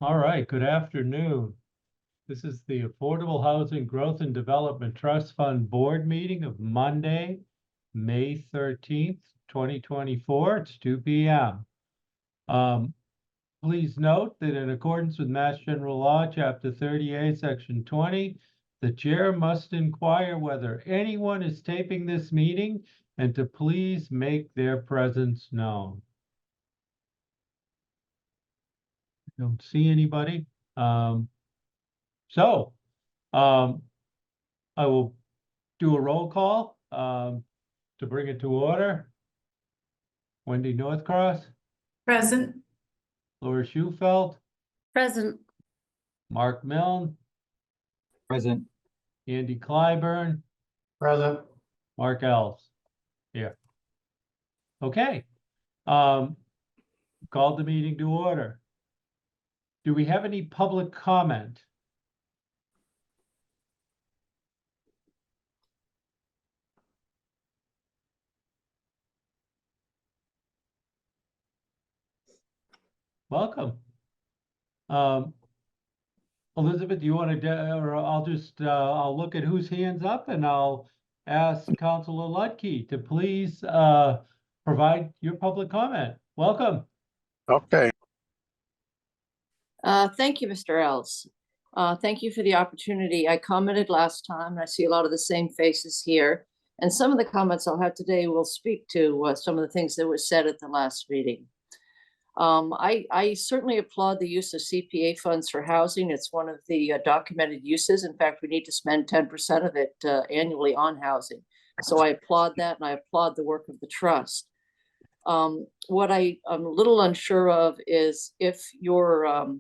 All right, good afternoon. This is the Affordable Housing Growth and Development Trust Fund Board meeting of Monday, May 13th, 2024. It's 2 p.m. Please note that in accordance with Mass General Law, Chapter 38, Section 20, the chair must inquire whether anyone is taping this meeting and to please make their presence known. Don't see anybody. I will do a roll call to bring it to order. Wendy Northcross, Present. Laura Schufeld, Present. Mark Milne, Present. Andy Clyburn, Present. Mark Elves. Here. Okay. Called the meeting to order. Do we have any public comment? Welcome. Elizabeth, do you want to, or I'll look at whose hands up and I'll ask Councilor Lutke to please provide your public comment. Welcome. Okay. Thank you, Mr. Ells. Thank you for the opportunity. I commented last time, and I see a lot of the same faces here. And some of the comments I'll have today will speak to some of the things that were said at the last meeting. I certainly applaud the use of CPA funds for housing. It's one of the documented uses. In fact, we need to spend 10% of it annually on housing. So I applaud that, and I applaud the work of the trust. What I'm a little unsure of is if your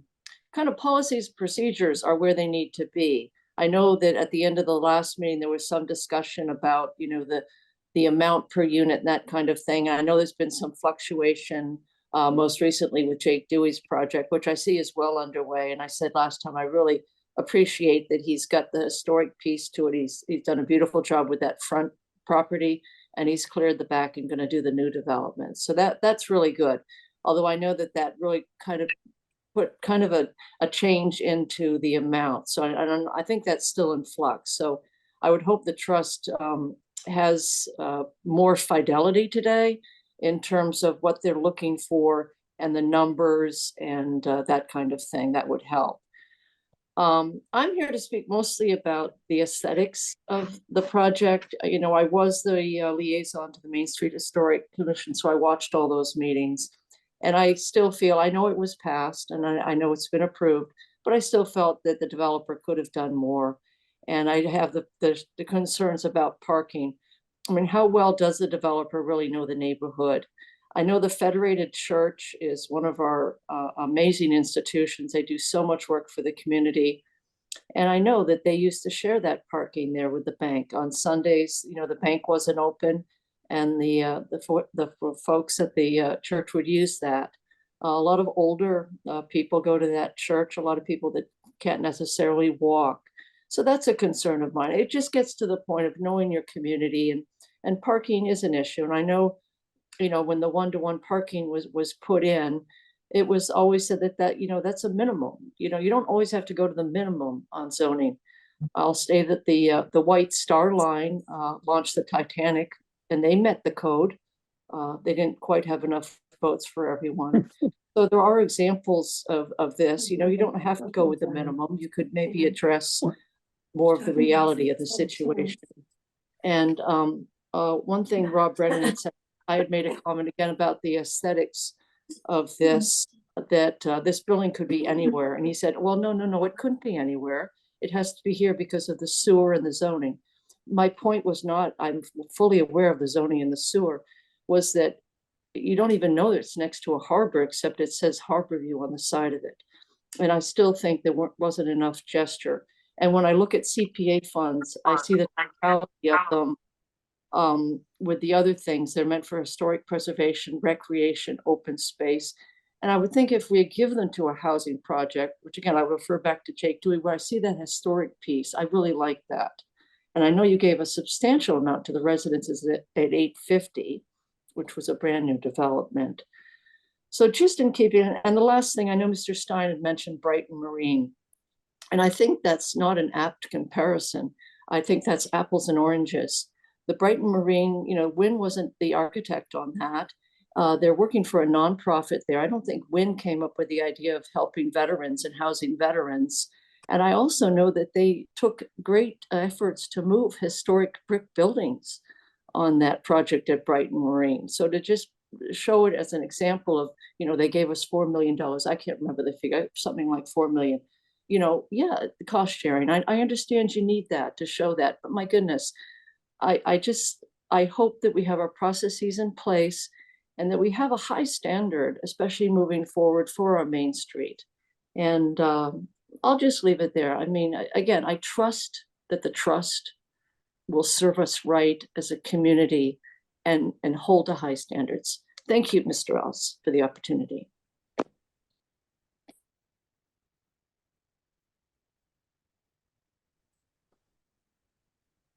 kind of policies, procedures are where they need to be. I know that at the end of the last meeting, there was some discussion about, the amount per unit and that kind of thing. I know there's been some fluctuation most recently with Jake Dewey's project, which I see is well underway. And I said last time, I really appreciate that he's got the historic piece to it. He's done a beautiful job with that front property, and he's cleared the back and going to do the new development. So that's really good. Although I know that really kind of put kind of a change into the amount. So I think that's still in flux. So I would hope the trust has more fidelity today in terms of what they're looking for and the numbers and that kind of thing. That would help. I'm here to speak mostly about the aesthetics of the project. I was the liaison to the Main Street Historic Commission, so I watched all those meetings. And I still feel, I know it was passed and I know it's been approved, but I still felt that the developer could have done more. And I have the concerns about parking. I mean, how well does the developer really know the neighborhood? I know the Federated Church is one of our amazing institutions. They do so much work for the community. And I know that they used to share that parking there with the bank. On Sundays, the bank wasn't open, and the folks at the church would use that. A lot of older people go to that church, a lot of people that can't necessarily walk. So that's a concern of mine. It just gets to the point of knowing your community, and parking is an issue. And I know, when the one-to-one parking was put in, it was always said that that's a minimum. You don't always have to go to the minimum on zoning. I'll say that the White Star Line launched the Titanic, and they met the code. They didn't quite have enough votes for everyone. So there are examples of this. You don't have to go with the minimum. You could maybe address more of the reality of the situation. And one thing Rob Brennan had said, I had made a comment again about the aesthetics of this, that this building could be anywhere. And he said, well, no, it couldn't be anywhere. It has to be here because of the sewer and the zoning. My point was not, I'm fully aware of the zoning and the sewer, was that you don't even know that it's next to a harbor, except it says Harbor View on the side of it. And I still think there wasn't enough gesture. And when I look at CPA funds, I see the totality of them with the other things. They're meant for historic preservation, recreation, open space. And I would think if we give them to a housing project, which again, I would refer back to Jake Dewey, where I see that historic piece, I really like that. And I know you gave a substantial amount to the residences at 850, which was a brand new development. So just in keeping, and the last thing, I know Mr. Stein had mentioned Brighton Marine, and I think that's not an apt comparison. I think that's apples and oranges. The Brighton Marine, Wynn wasn't the architect on that. They're working for a nonprofit there. I don't think Wynn came up with the idea of helping veterans and housing veterans. And I also know that they took great efforts to move historic brick buildings on that project at Brighton Marine. So to just show it as an example of, they gave us $4 million. I can't remember the figure, something like 4 million. Yeah, the cost sharing. I understand you need that to show that, but my goodness, I hope that we have our processes in place and that we have a high standard, especially moving forward for our Main Street. And I'll just leave it there. I mean, again, I trust that the trust will serve us right as a community and hold to high standards. Thank you, Mr. Ross, for the opportunity.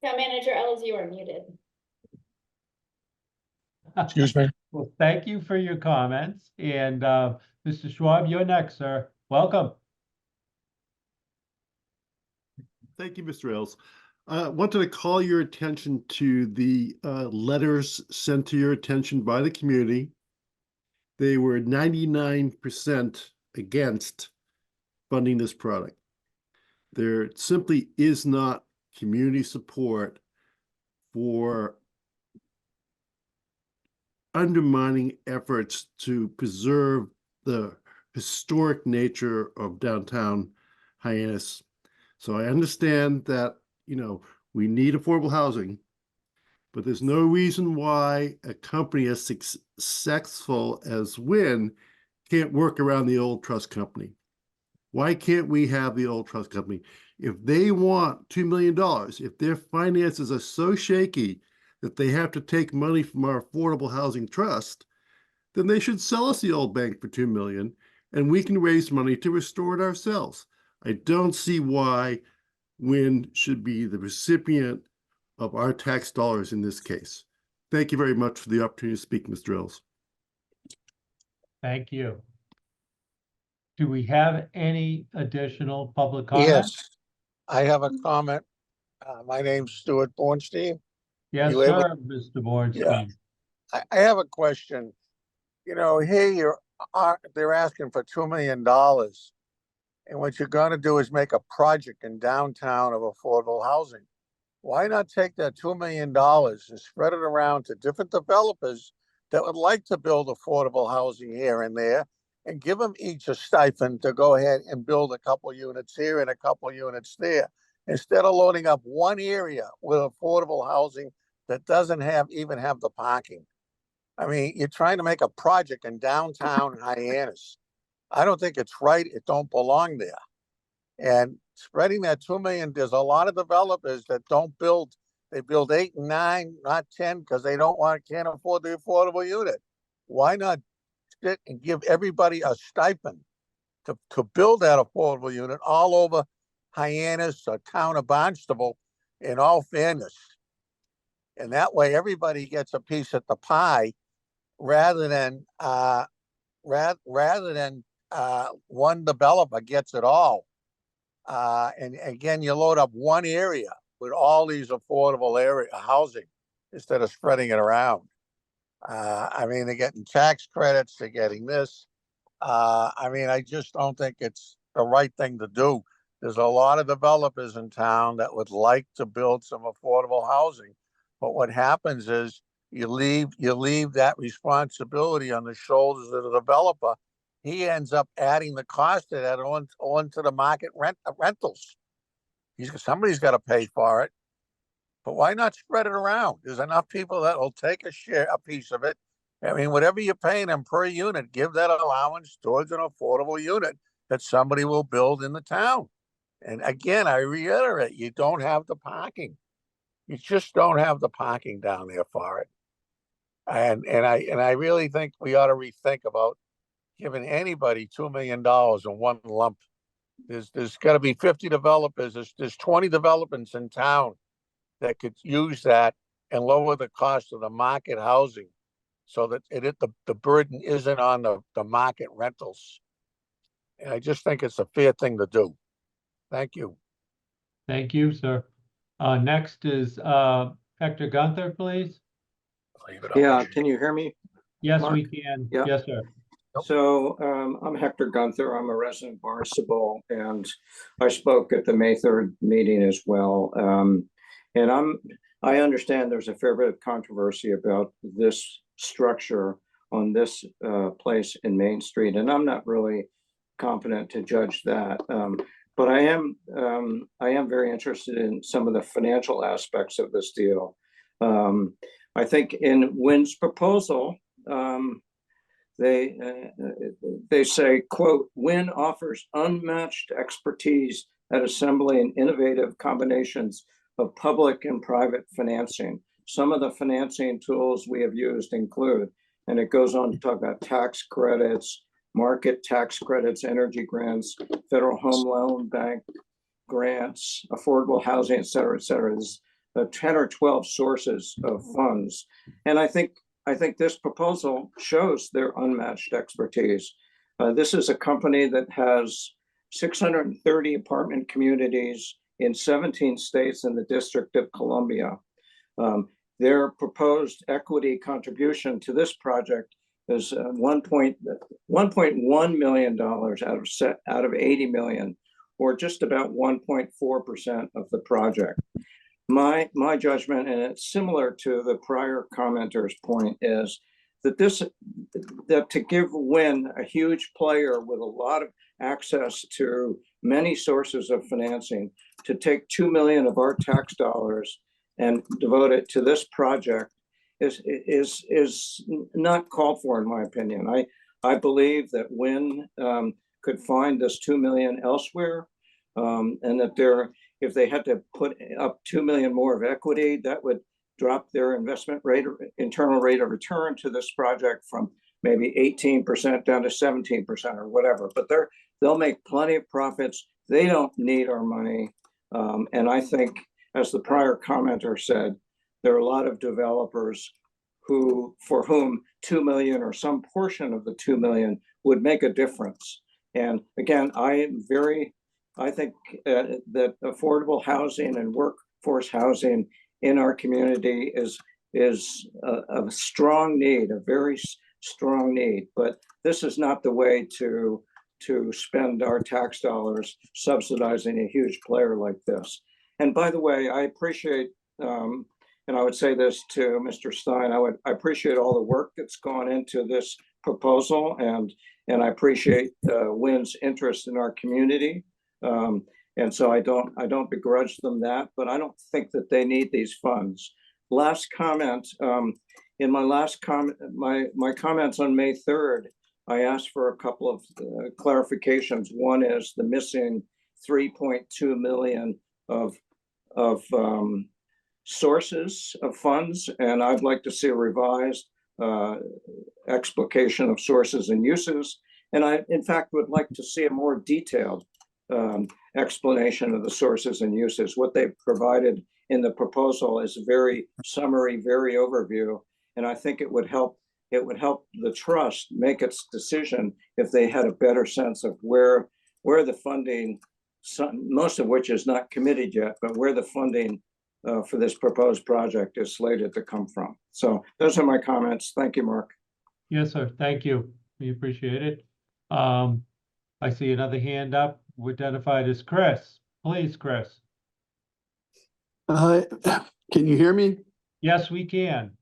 Town Manager Ellis, you are muted. Excuse me. Well, thank you for your comments. And Mr. Schwab, you're next, sir. Welcome. Thank you, Mr. Ailes. Wanted to call your attention to the letters sent to your attention by the community. They were 99% against funding this product. There simply is not community support for undermining efforts to preserve the historic nature of downtown Hyannis. So I understand that, we need affordable housing, but there's no reason why a company as successful as Wynn can't work around the old trust company. Why can't we have the old trust company? If they want $2 million, if their finances are so shaky that they have to take money from our affordable housing trust, then they should sell us the old bank for $2 million and we can raise money to restore it ourselves. I don't see why Wynn should be the recipient of our tax dollars in this case. Thank you very much for the opportunity to speak, Mr. Ellis. Thank you. Do we have any additional public comment? Yes, I have a comment. My name's Stuart Bornstein. Yes, you able- sir, Mr. Bornstein. I have a question. Here they're asking for $2 million. And what you're going to do is make a project in downtown of affordable housing. Why not take that $2 million and spread it around to different developers that would like to build affordable housing here and there and give them each a stipend to go ahead and build a couple units here and a couple units there, instead of loading up one area with affordable housing that doesn't even have the parking. I mean, you're trying to make a project in downtown Hyannis. I don't think it's right. It don't belong there. And spreading that 2 million, there's a lot of developers that don't build. They build 8 and 9, not 10, because they can't afford the affordable unit. Why not sit and give everybody a stipend to build that affordable unit all over Hyannis or town of Barnstable, in all fairness? And that way everybody gets a piece of the pie rather than one developer gets it all. And again, you load up one area with all these affordable area housing instead of spreading it around. I mean, they're getting tax credits, they're getting this. I mean, I just don't think it's the right thing to do. There's a lot of developers in town that would like to build some affordable housing. But what happens is you leave that responsibility on the shoulders of the developer. He ends up adding the cost of that onto the market rentals. Somebody's got to pay for it. But why not spread it around? There's enough people that will take a piece of it. I mean, whatever you're paying them per unit, give that allowance towards an affordable unit that somebody will build in the town. And again, I reiterate, you don't have the parking. You just don't have the parking down there for it. And I really think we ought to rethink about giving anybody $2 million in one lump. There's got to be 50 developers. There's 20 developments in town that could use that and lower the cost of the market housing so that the burden isn't on the market rentals. And I just think it's a fair thing to do. Thank you. Thank you, sir. Next is Hector Gunther, please. Leave it up. Yeah, can you hear me? Yes, Mark? we can. Yeah. Yes, sir. So I'm Hector Gunther. I'm a resident of Barnstable, and I spoke at the May 3rd meeting as well. And I understand there's a fair bit of controversy about this structure on this place in Main Street, and I'm not really competent to judge that. But I am very interested in some of the financial aspects of this deal. I think in Wynn's proposal, they say, quote, Wynn offers unmatched expertise at assembling innovative combinations of public and private financing. Some of the financing tools we have used include, and it goes on to talk about tax credits, market tax credits, energy grants, federal home loan bank grants, affordable housing, et cetera, et cetera. There's 10 or 12 sources of funds. And I think this proposal shows their unmatched expertise. This is a company that has 630 apartment communities in 17 states in the District of Columbia. Their proposed equity contribution to this project is $1.1 million out of 80 million, or just about 1.4% of the project. My judgment, and it's similar to the prior commenter's point, is that to give Wynn, a huge player with a lot of access to many sources of financing, to take 2 million of our tax dollars and devote it to this project is not called for, in my opinion. I believe that Wynn could find this 2 million elsewhere, and that if they had to put up 2 million more of equity, that would drop their investment rate or internal rate of return to this project from maybe 18% down to 17% or whatever. But they'll make plenty of profits. They don't need our money. And I think, as the prior commenter said, there are a lot of developers for whom 2 million or some portion of the 2 million would make a difference. And again, I think that affordable housing and workforce housing in our community is a strong need, a very strong need. But this is not the way to spend our tax dollars subsidizing a huge player like this. And by the way, I appreciate, and I would say this to Mr. Stein, I appreciate all the work that's gone into this proposal, and I appreciate Wynn's interest in our community. And so I don't begrudge them that, but I don't think that they need these funds. Last comment, in my last comment, my comments on May 3rd, I asked for a couple of clarifications. One is the missing 3.2 million of sources of funds, and I'd like to see a revised explication of sources and uses. And I, in fact, would like to see a more detailed explanation of the sources and uses. What they've provided in the proposal is very summary, very overview, and I think it would help the trust make its decision if they had a better sense of where the funding, most of which is not committed yet, but where the funding for this proposed project is slated to come from. So those are my comments. Thank you, Mark. Yes, sir. Thank you. We appreciate it. I see another hand up, identified as Chris. Please, Chris. Can you hear me? Yes, we can.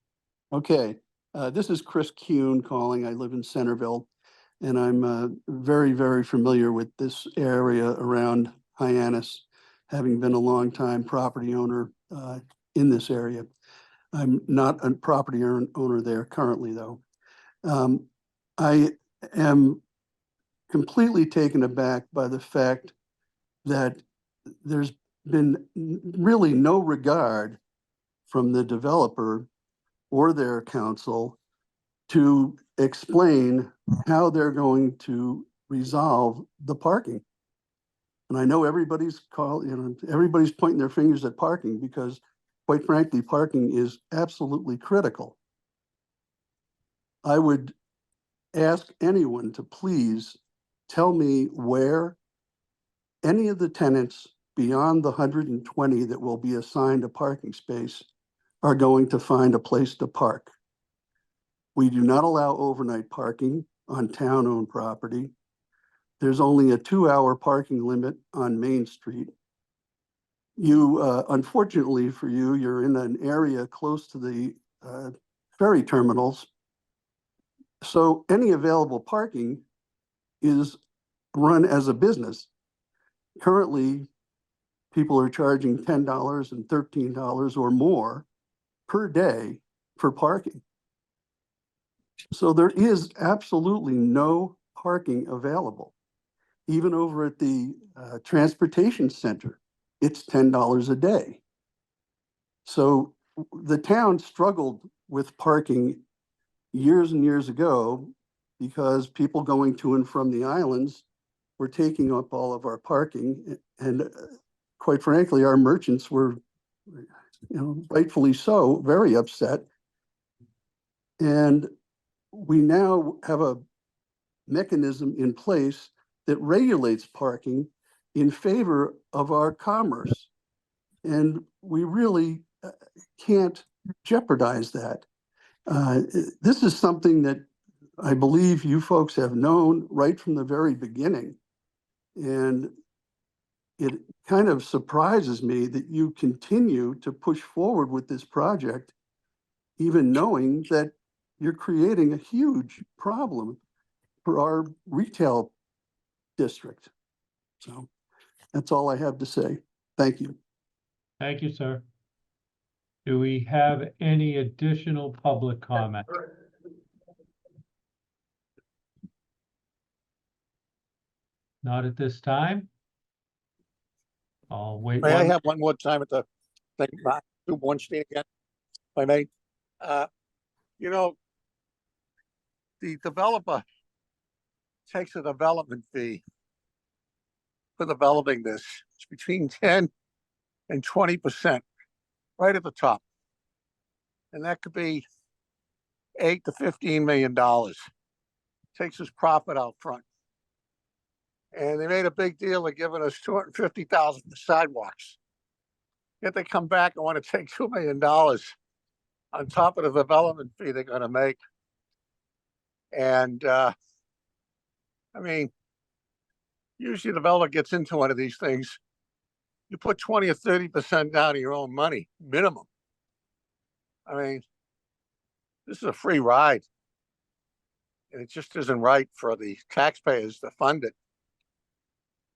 Okay. This is Chris Kuhn calling. I live in Centerville, and I'm very, very familiar with this area around Hyannis, having been a longtime property owner in this area. I'm not a property owner there currently, though. I am completely taken aback by the fact that there's been really no regard from the developer or their counsel to explain how they're going to resolve the parking. And I know everybody's pointing their fingers at parking because, quite frankly, parking is absolutely critical. I would ask anyone to please tell me where any of the tenants beyond the 120 that will be assigned a parking space are going to find a place to park. We do not allow overnight parking on town-owned property. There's only a 2-hour parking limit on Main Street. You, unfortunately for you, you're in an area close to the ferry terminals. So any available parking is run as a business. Currently, people are charging $10 and $13 or more per day for parking. So there is absolutely no parking available. Even over at the transportation center, it's $10 a day. So the town struggled with parking years and years ago because people going to and from the islands were taking up all of our parking. And quite frankly, our merchants were, rightfully so, very upset. And we now have a mechanism in place that regulates parking in favor of our commerce. And we really can't jeopardize that. This is something that I believe you folks have known right from the very beginning. And it kind of surprises me that you continue to push forward with this project, even knowing that you're creating a huge problem for our retail district. So that's all I have to say. Thank you. Thank you, sir. Do we have any additional public comment? Not at this time. I'll wait. May I have one more time at the thing, do Bornstein again, if I may? You know, the developer takes a development fee for developing this. It's between 10 and 20%, right at the top. And that could be $8 to $15 million. Takes his profit out front. And they made a big deal of giving us $250,000 for sidewalks. Yet they come back and want to take $2 million on top of the development fee they're going to make. And I mean, usually the developer gets into one of these things, you put 20 or 30% down of your own money, minimum. I mean, this is a free ride. And it just isn't right for the taxpayers to fund it.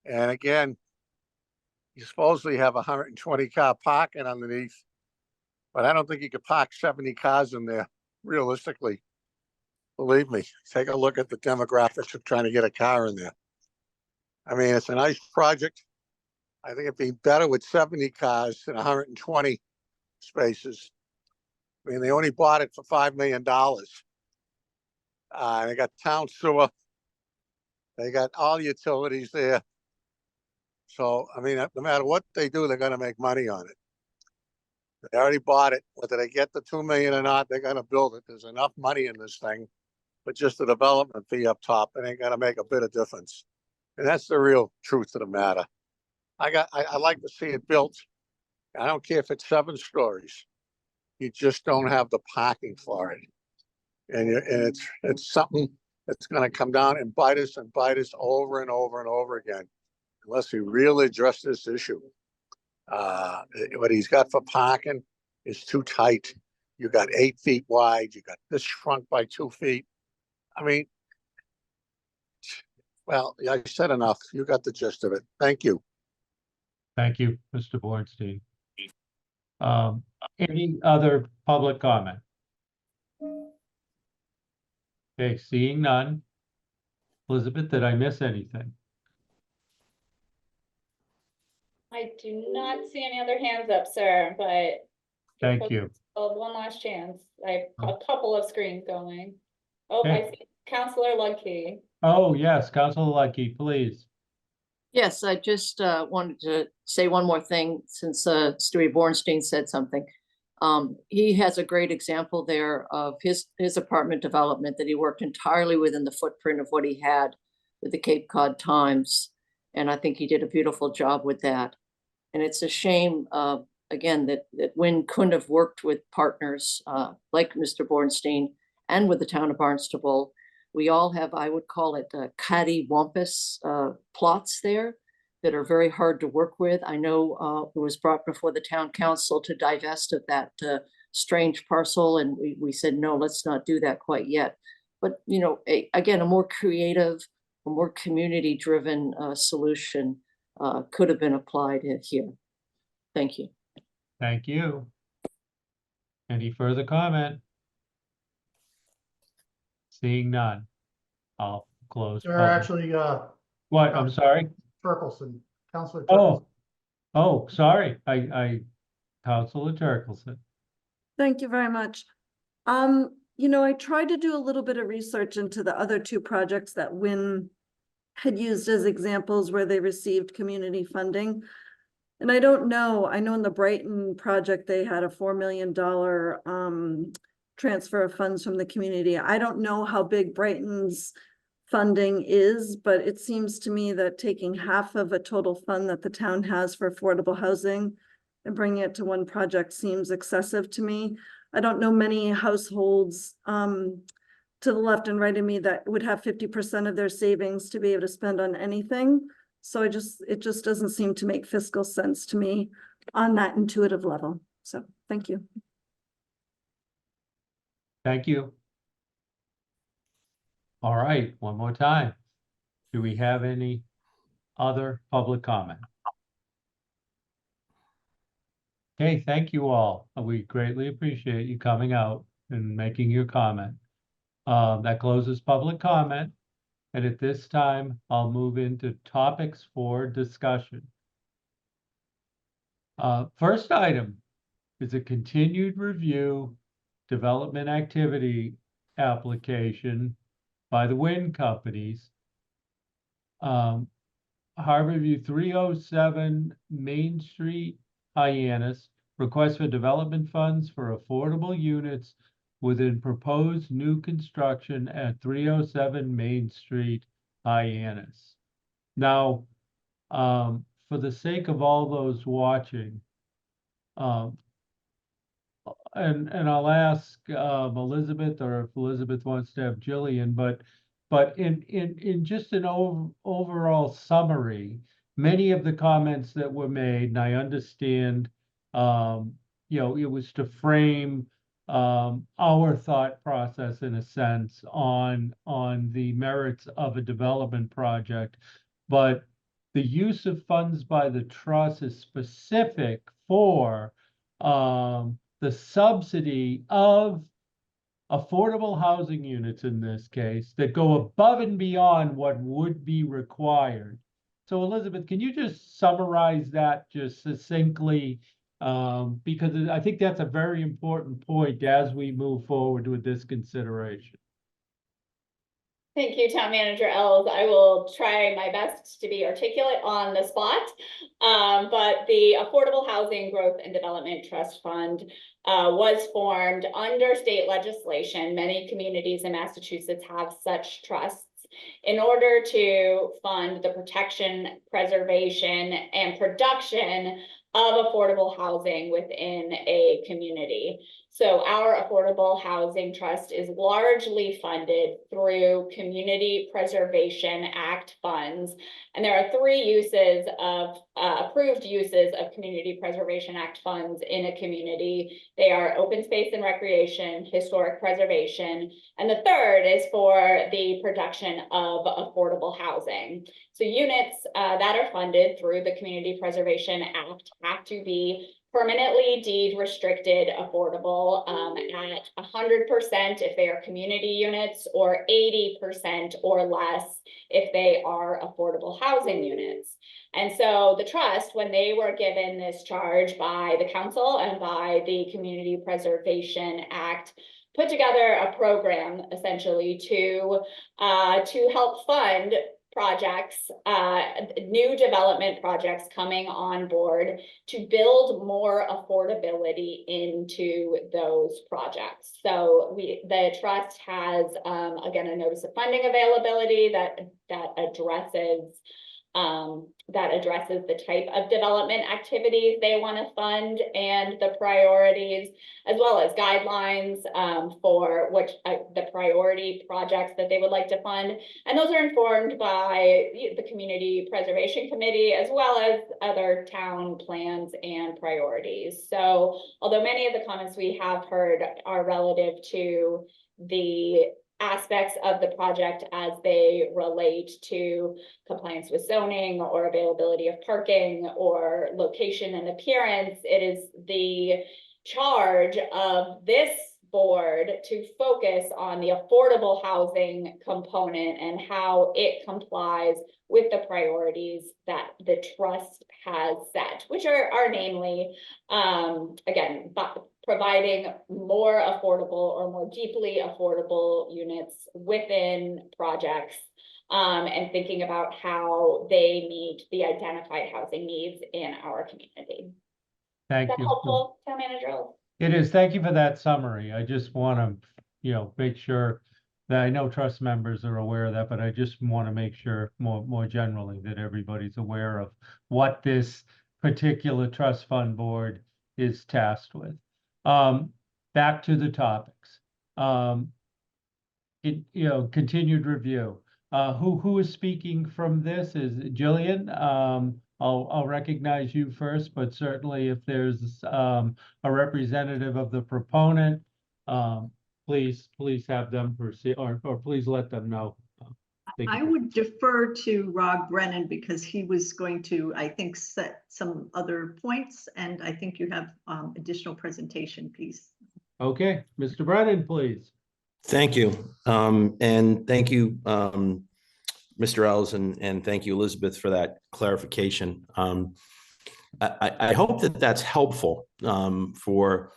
And again, you supposedly have 120 car parking underneath, but I don't think you could park 70 cars in there, realistically. Believe me, take a look at the demographics of trying to get a car in there. I mean, it's a nice project. I think it'd be better with 70 cars than 120 spaces. I mean, they only bought it for $5 million. They got town sewer. They got all the utilities there. So, I mean, no matter what they do, they're going to make money on it. They already bought it. Whether they get the $2 million or not, they're going to build it. There's enough money in this thing, but just the development fee up top, it ain't going to make a bit of difference. And that's the real truth of the matter. I like to see it built. I don't care if it's 7 stories. You just don't have the parking for it. And it's something that's going to come down and bite us over and over and over again, unless we really address this issue. What he's got for parking is too tight. You got 8 feet wide. You got this shrunk by 2 feet. I mean, well, I said enough. You got the gist of it. Thank you. Thank you, Mr. Bornstein. Any other public comment? Okay, seeing none. Elizabeth, did I miss anything? I do not see any other hands up, sir, but. Thank you. One last chance. I have a couple of screens going. Oh, I see Counselor Ludke. Oh, yes, Councilor Lucky, please. Yes, I just wanted to say one more thing since Stewie Bornstein said something. He has a great example there of his apartment development that he worked entirely within the footprint of what he had with the Cape Cod Times. And I think he did a beautiful job with that. And it's a shame, again, that Wynn couldn't have worked with partners like Mr. Bornstein and with the town of Barnstable. We all have, I would call it cattywampus plots there that are very hard to work with. I know it was brought before the town council to divest of that strange parcel, and we said, no, let's not do that quite yet. But, you know, again, a more creative, a more community-driven solution could have been applied here. Thank you. Thank you. Any further comment? Seeing none, I'll close. There are public- actually, What, I'm sorry? Turkelson, Counselor Oh, Turkelson. sorry, Counselor Turkelson. Thank you very much. You know, I tried to do a little bit of research into the other two projects that Wynn had used as examples where they received community funding. And I don't know, I know in the Brighton project, they had a $4 million transfer of funds from the community. I don't know how big Brighton's funding is, but it seems to me that taking half of a total fund that the town has for affordable housing and bringing it to one project seems excessive to me. I don't know many households to the left and right of me that would have 50% of their savings to be able to spend on anything. So it just doesn't seem to make fiscal sense to me on that intuitive level. So thank you. Thank you. All right, one more time. Do we have any other public comment? Okay, thank you all. We greatly appreciate you coming out and making your comment. That closes public comment. And at this time, I'll move into topics for discussion. First item is a continued review development activity application by the Wynn companies. Harborview 307 Main Street, Hyannis, request for development funds for affordable units within proposed new construction at 307 Main Street, Hyannis. Now, for the sake of all those watching, and I'll ask Elizabeth, or if Elizabeth wants to have Jillian, but in just an overall summary, many of the comments that were made, and I understand, you know, it was to frame our thought process in a sense on the merits of a development project, but the use of funds by the trust is specific for the subsidy of affordable housing units in this case that go above and beyond what would be required. So Elizabeth, can you just summarize that just succinctly? Because I think that's a very important point as we move forward with this consideration. Thank you, Town Manager Ells. I will try my best to be articulate on the spot. But the Affordable Housing Growth and Development Trust Fund was formed under state legislation. Many communities in Massachusetts have such trusts in order to fund the protection, preservation, and production of affordable housing within a community. So our Affordable Housing Trust is largely funded through Community Preservation Act funds. And there are three uses of approved uses of Community Preservation Act funds in a community. They are open space and recreation, historic preservation, and the third is for the production of affordable housing. So units that are funded through the Community Preservation Act have to be permanently deed restricted affordable at 100% if they are community units, or 80% or less if they are affordable housing units. And so the trust, when they were given this charge by the council and by the Community Preservation Act, put together a program essentially to help fund projects, new development projects coming on board to build more affordability into those projects. So the trust has, again, a notice of funding availability that addresses the type of development activities they want to fund and the priorities, as well as guidelines for which the priority projects that they would like to fund. And those are informed by the Community Preservation Committee, as well as other town plans and priorities. So although many of the comments we have heard are relative to the aspects of the project as they relate to compliance with zoning or availability of parking or location and appearance, it is the charge of this board to focus on the affordable housing component and how it complies with the priorities that the trust has set, which are namely, again, providing more affordable or more deeply affordable units within projects, and thinking about how they meet the identified housing needs in our community. Thank Is that you. helpful, Town Manager? It is. Thank you for that summary. I just want to, make sure that I know trust members are aware of that, but I just want to make sure more generally that everybody's aware of what this particular trust fund board is tasked with. Back to the topics. Continued review. Who is speaking from this? Is it Jillian? I'll recognize you first, but certainly if there's a representative of the proponent, please have them proceed, or please let them know. I would defer to Rob Brennan because he was going to, I think, set some other points, and I think you have additional presentation piece. Okay, Mr. Brennan, please. Thank you. And thank you, Mr. Ells, and thank you, Elizabeth, for that clarification. I hope that that's helpful for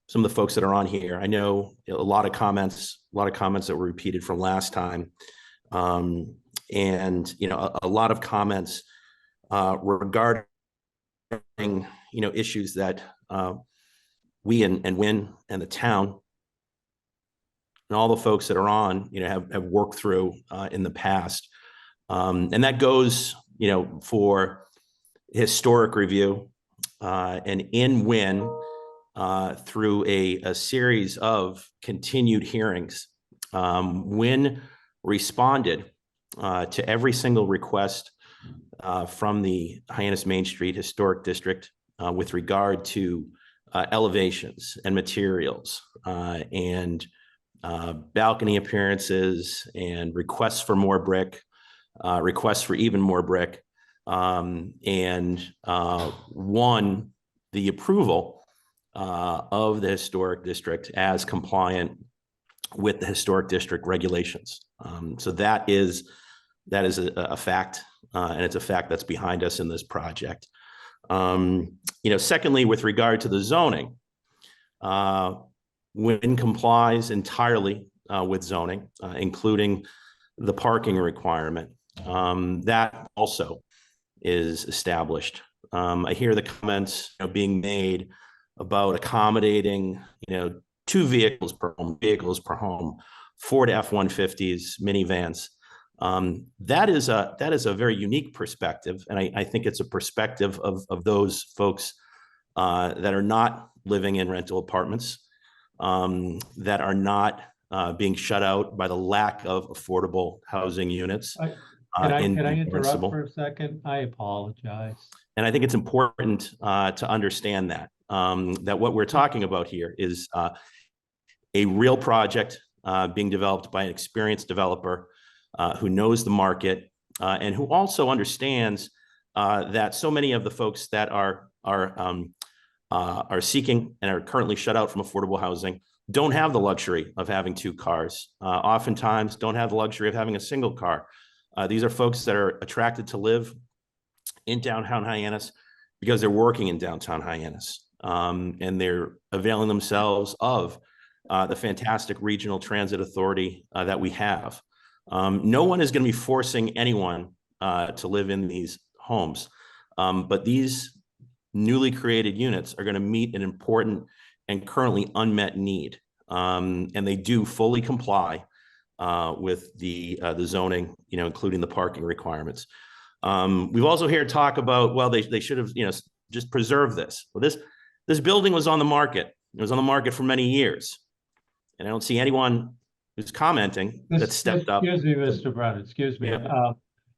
some of the folks that are on here. I know a lot of comments that were repeated from last time. And, a lot of comments regarding, issues that we and Win and the town and all the folks that are on, have worked through in the past. And that goes, for historic review and in Win through a series of continued hearings. Win responded to every single request from the Hyannis Main Street Historic District with regard to elevations and materials and balcony appearances and requests for more brick, requests for even more brick, and won the approval of the historic district as compliant with the historic district regulations. So that is a fact, and it's a fact that's behind us in this project. Secondly, with regard to the zoning, Win complies entirely with zoning, including the parking requirement. That also is established. I hear the comments being made about accommodating 2 vehicles per home, 4 F-150s, minivans. That is a very unique perspective, and I think it's a perspective of those folks that are not living in rental apartments, that are not being shut out by the lack of affordable housing units. Can I interrupt Barnstable. for a second? I apologize. And I think it's important to understand that what we're talking about here is a real project being developed by an experienced developer who knows the market and who also understands that so many of the folks that are seeking and are currently shut out from affordable housing don't have the luxury of having 2 cars. Oftentimes don't have the luxury of having a single car. These are folks that are attracted to live in downtown Hyannis because they're working in downtown Hyannis, and they're availing themselves of the fantastic regional transit authority that we have. No one is going to be forcing anyone to live in these homes, but these newly created units are going to meet an important and currently unmet need, and they do fully comply with the zoning, including the parking requirements. We've also heard talk about, well, they should have, just preserve this. Well, this building was on the market. It was on the market for many years, and I don't see anyone who's commenting that stepped up. Excuse me, Mr. Brown, excuse me. Yeah.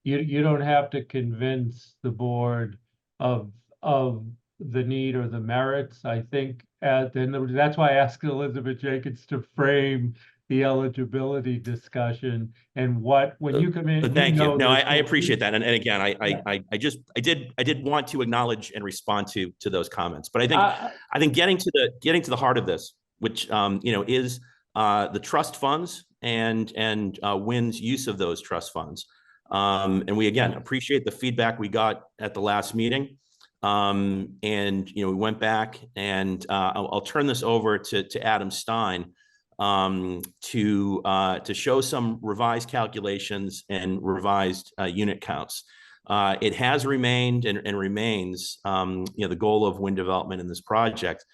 You don't have to convince the board of the need or the merits. I think, then that's why I asked Elizabeth Jenkins to frame the eligibility discussion and when you come in. Thank you. No, there's I appreciate that. And again, Yeah. I did want to acknowledge and respond to those comments, but I think getting to the heart of this, which is the trust funds and WIN's use of those trust funds. And we again appreciate the feedback we got at the last meeting. And we went back and I'll turn this over to Adam Stein to show some revised calculations and revised unit counts. It has remained and remains the goal of wind development in this project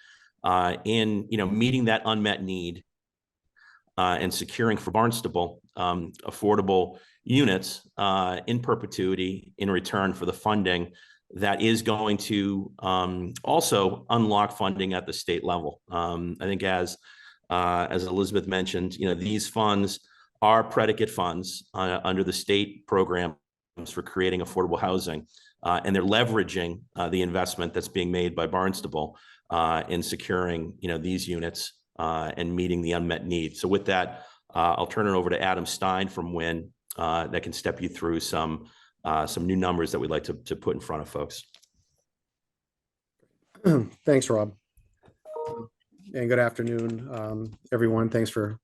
in meeting that unmet need and securing for Barnstable affordable units in perpetuity in return for the funding that is going to also unlock funding at the state level. I think as Elizabeth mentioned, these funds are predicate funds under the state programs for creating affordable housing, and they're leveraging the investment that's being made by Barnstable in securing these units and meeting the unmet need. So with that, I'll turn it over to Adam Stein from WIN that can step you through some new numbers that we'd like to put in front of folks. Thanks, Rob. And good afternoon, everyone. Thanks for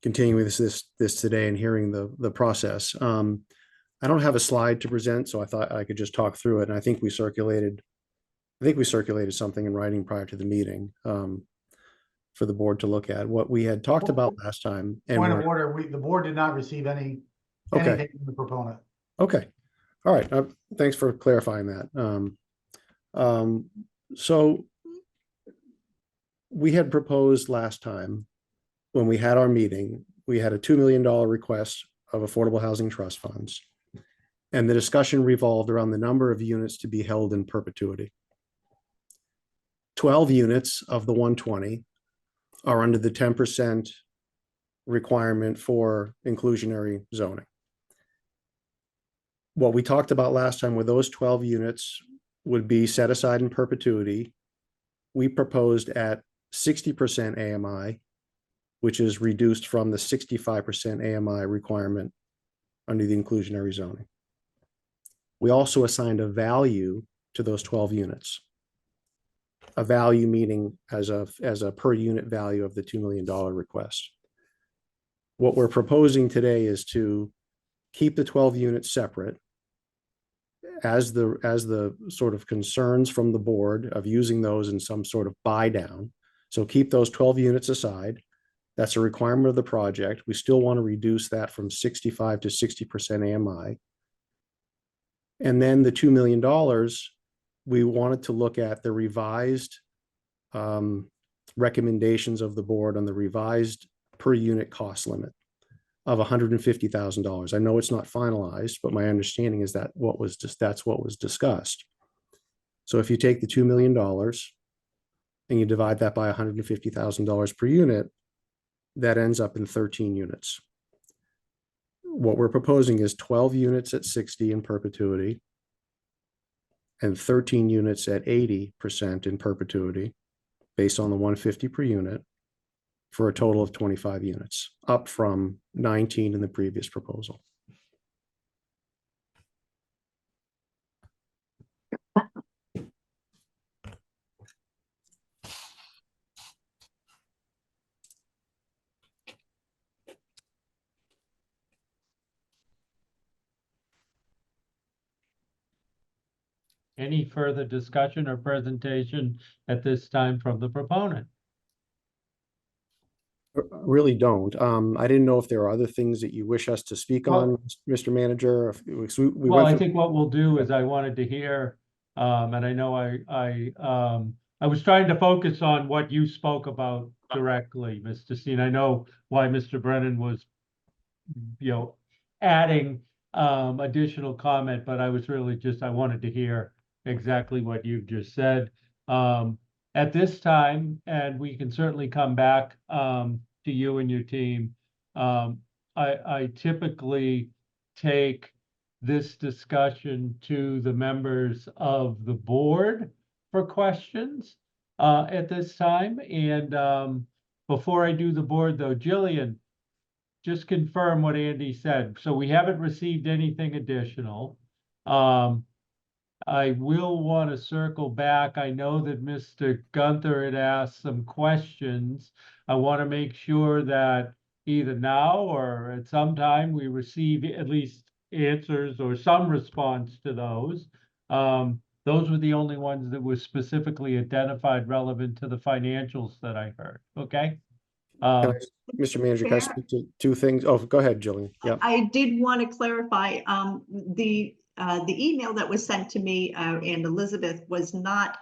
continuing this today and hearing the process. I don't have a slide to present, so I thought I could just talk through it. And I think we circulated something in writing prior to the meeting for the board to look at. What we had talked about last time. And point of order, the board did not receive anything from the proponent. Okay. All right. Thanks for clarifying that. So we had proposed last time when we had our meeting, we had a $2 million request of affordable housing trust funds. And the discussion revolved around the number of units to be held in perpetuity. 12 units of the 120 are under the 10% requirement for inclusionary zoning. What we talked about last time were those 12 units would be set aside in perpetuity. We proposed at 60% AMI, which is reduced from the 65% AMI requirement under the inclusionary zoning. We also assigned a value to those 12 units. A value meaning as a per unit value of the $2 million request. What we're proposing today is to keep the 12 units separate as the sort of concerns from the board of using those in some sort of buy down. So keep those 12 units aside. That's a requirement of the project. We still want to reduce that from 65 to 60% AMI. And then the $2 million, we wanted to look at the revised recommendations of the board on the revised per unit cost limit of $150,000. I know it's not finalized, but my understanding is that that's what was discussed. So if you take the $2 million and you divide that by $150,000 per unit, that ends up in 13 units. What we're proposing is 12 units at 60 in perpetuity and 13 units at 80% in perpetuity based on the 150 per unit for a total of 25 units, up from 19 in the previous proposal. Any further discussion or presentation at this time from the proponent? Really don't. I didn't know if there are other things that you wish us to speak on, Mr. Manager. We Well, went I through. think what we'll do is I wanted to hear, and I know I was trying to focus on what you spoke about directly, Mr. Steen. I know why Mr. Brennan was, adding additional comment, but I was really just, I wanted to hear exactly what you've just said. At this time, and we can certainly come back to you and your team. I typically take this discussion to the members of the board for questions at this time. And before I do the board though, Jillian, just confirm what Andy said. So we haven't received anything additional. I will want to circle back. I know that Mr. Gunther had asked some questions. I want to make sure that either now or at some time we receive at least answers or some response to those. Those were the only ones that were specifically identified relevant to the financials that I heard. Okay. Mr. Manager, can I speak to two things? Oh, go ahead, Jillian. Yeah. I did want to clarify, the email that was sent to me and Elizabeth was not,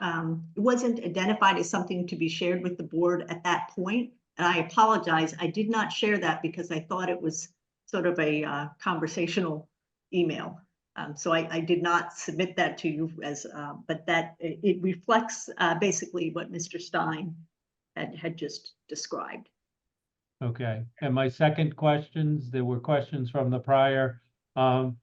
it wasn't identified as something to be shared with the board at that point. And I apologize. I did not share that because I thought it was sort of a conversational email. So I did not submit that to you as, but that it reflects basically what Mr. Stein had just described. Okay, and my second questions, there were questions from the prior, Andy,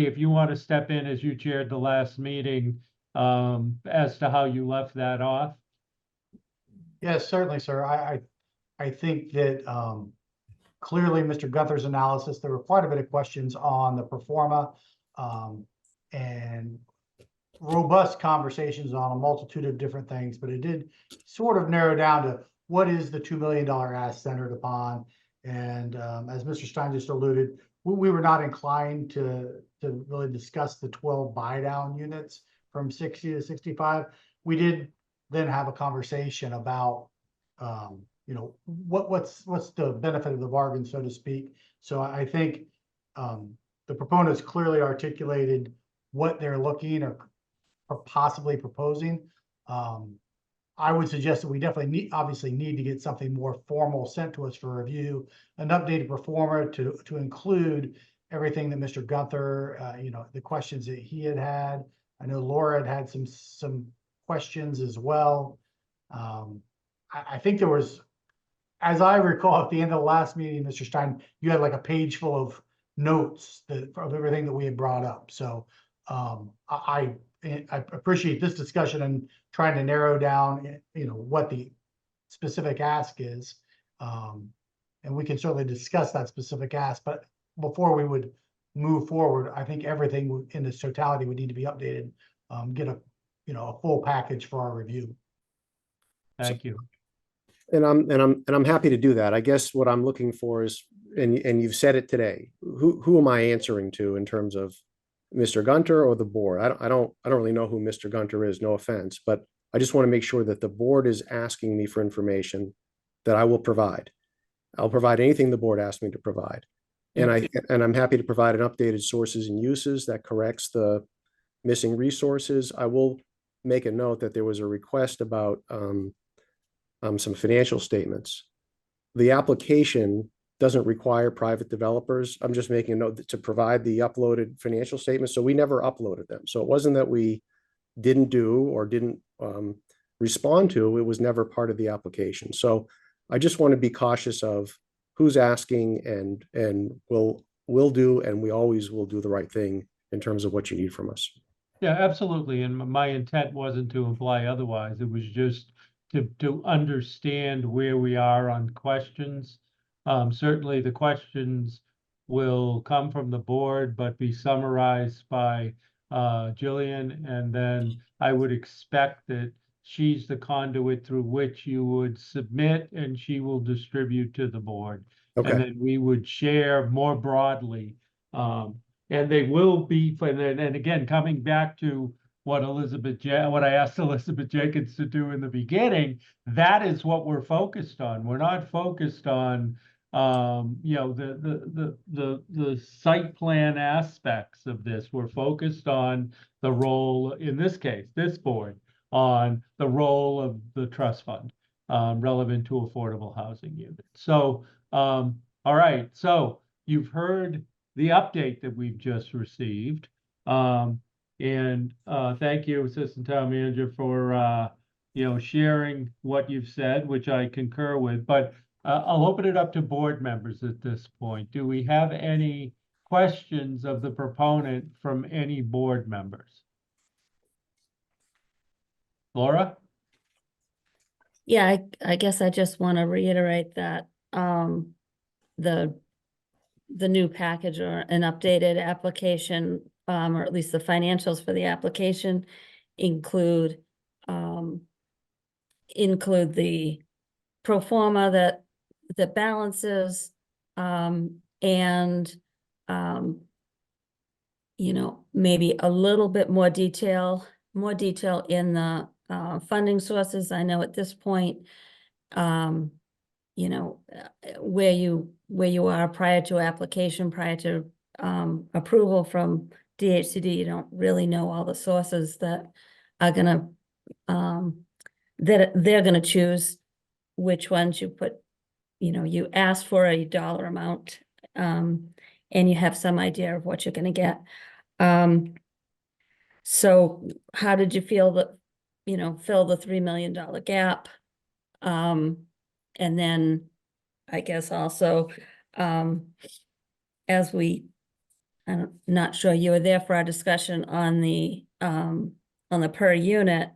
if you want to step in as you chaired the last meeting, as to how you left that off. Yes, certainly, sir. I think that clearly Mr. Gunther's analysis, there were quite a bit of questions on the pro forma and robust conversations on a multitude of different things, but it did sort of narrow down to what is the $2 million ask centered upon. And as Mr. Stein just alluded, we were not inclined to really discuss the 12 buy down units from 60 to 65. We did then have a conversation about, what's the benefit of the bargain, so to speak. So I think the proponents clearly articulated what they're looking or possibly proposing. I would suggest that we definitely obviously need to get something more formal sent to us for review, an updated pro forma to include everything that Mr. Gunther, the questions that he had. I know Laura had some questions as well. I think there was, as I recall, at the end of the last meeting, Mr. Stein, you had like a page full of notes of everything that we had brought up. So I appreciate this discussion and trying to narrow down, what the specific ask is. And we can certainly discuss that specific ask, but before we would move forward, I think everything in its totality would need to be updated, get a full package for our review. Thank you. And I'm happy to do that. I guess what I'm looking for is, and you've said it today, who am I answering to in terms of Mr. Gunter or the board? I don't really know who Mr. Gunter is, no offense, but I just want to make sure that the board is asking me for information that I will provide. I'll provide anything the board asks me to provide. And I'm happy to provide an updated sources and uses that corrects the missing resources. I will make a note that there was a request about some financial statements. The application doesn't require private developers. I'm just making a note to provide the uploaded financial statements. So we never uploaded them. So it wasn't that we didn't do or didn't respond to, it was never part of the application. So I just want to be cautious of who's asking, and we'll do, and we always will do the right thing in terms of what you need from us. Yeah, absolutely. And my intent wasn't to imply otherwise. It was just to understand where we are on questions. Certainly the questions will come from the board, but be summarized by Jillian. And then I would expect that she's the conduit through which you would submit, and she will distribute to the board. Okay. And then we would share more broadly. And they will be, and again, coming back to what what I asked Elizabeth Jenkins to do in the beginning, that is what we're focused on. We're not focused on, you know, the site plan aspects of this. We're focused on the role, in this case, this board, on the role of the trust fund, relevant to affordable housing units. So, all right, so you've heard the update that we've just received. And thank you, Assistant Town Manager, for you know, sharing what you've said, which I concur with. But I'll open it up to board members at this point. Do we have any questions of the proponent from any board members? Laura? Yeah, I guess I just want to reiterate that the new package or an updated application, or at least the financials for the application include the pro forma that balances, and you know, maybe a little bit more detail in the funding sources. I know at this point, you know, where you are prior to application, prior to approval from DHCD, you don't really know all the sources that are gonna that they're gonna choose which ones you put. You know, you ask for a dollar amount, and you have some idea of what you're gonna get. So how did you feel that, you know, fill the $3 million gap? And then I guess also, as I'm not sure you were there for our discussion on the per unit,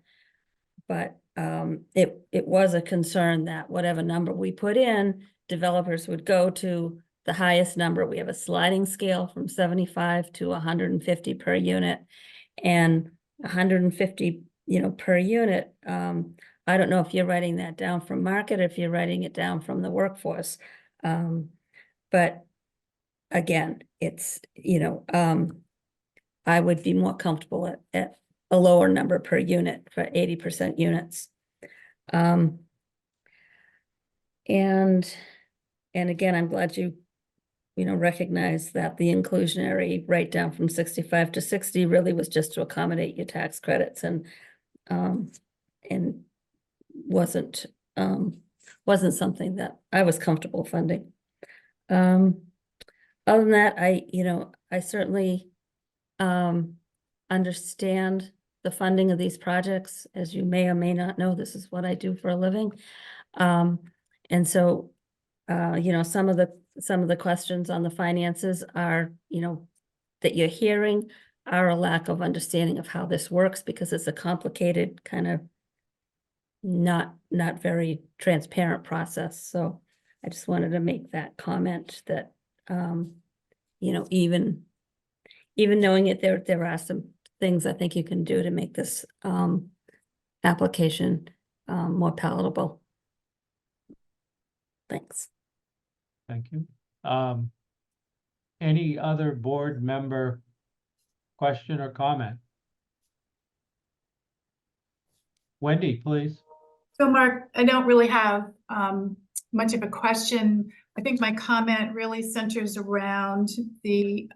but it was a concern that whatever number we put in, developers would go to the highest number. We have a sliding scale from 75 to 150 per unit, and 150, you know, per unit. I don't know if you're writing that down from market or if you're writing it down from the workforce. But again, it's, you know, I would be more comfortable at a lower number per unit for 80% units. And again, I'm glad you know, recognize that the inclusionary write down from 65 to 60 really was just to accommodate your tax credits, and wasn't something that I was comfortable funding. Other than that, I certainly understand the funding of these projects. As you may or may not know, this is what I do for a living. And so, you know, some of the questions on the finances are, you know, that you're hearing are a lack of understanding of how this works, because it's a complicated, kind of not very transparent process. So I just wanted to make that comment that, you know, even knowing it, there are some things I think you can do to make this application more palatable. Thanks. Thank you. Any other board member question or comment? Wendy, please. So Mark, I don't really have much of a question. I think my comment really centers around the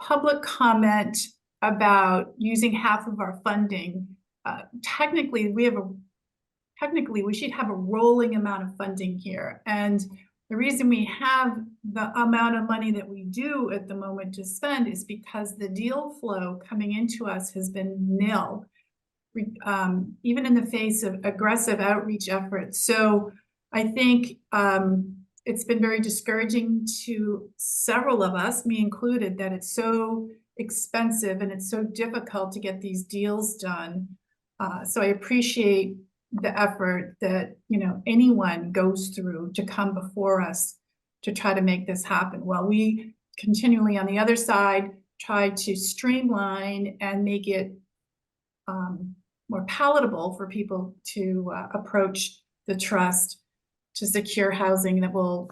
public comment about using half of our funding. Technically, we should have a rolling amount of funding here. And the reason we have the amount of money that we do at the moment to spend is because the deal flow coming into us has been nil, even in the face of aggressive outreach efforts. So I think it's been very discouraging to several of us, me included, that it's so expensive and it's so difficult to get these deals done. So I appreciate the effort that, you know, anyone goes through to come before us to try to make this happen. While we continually on the other side try to streamline and make it more palatable for people to approach the trust to secure housing that will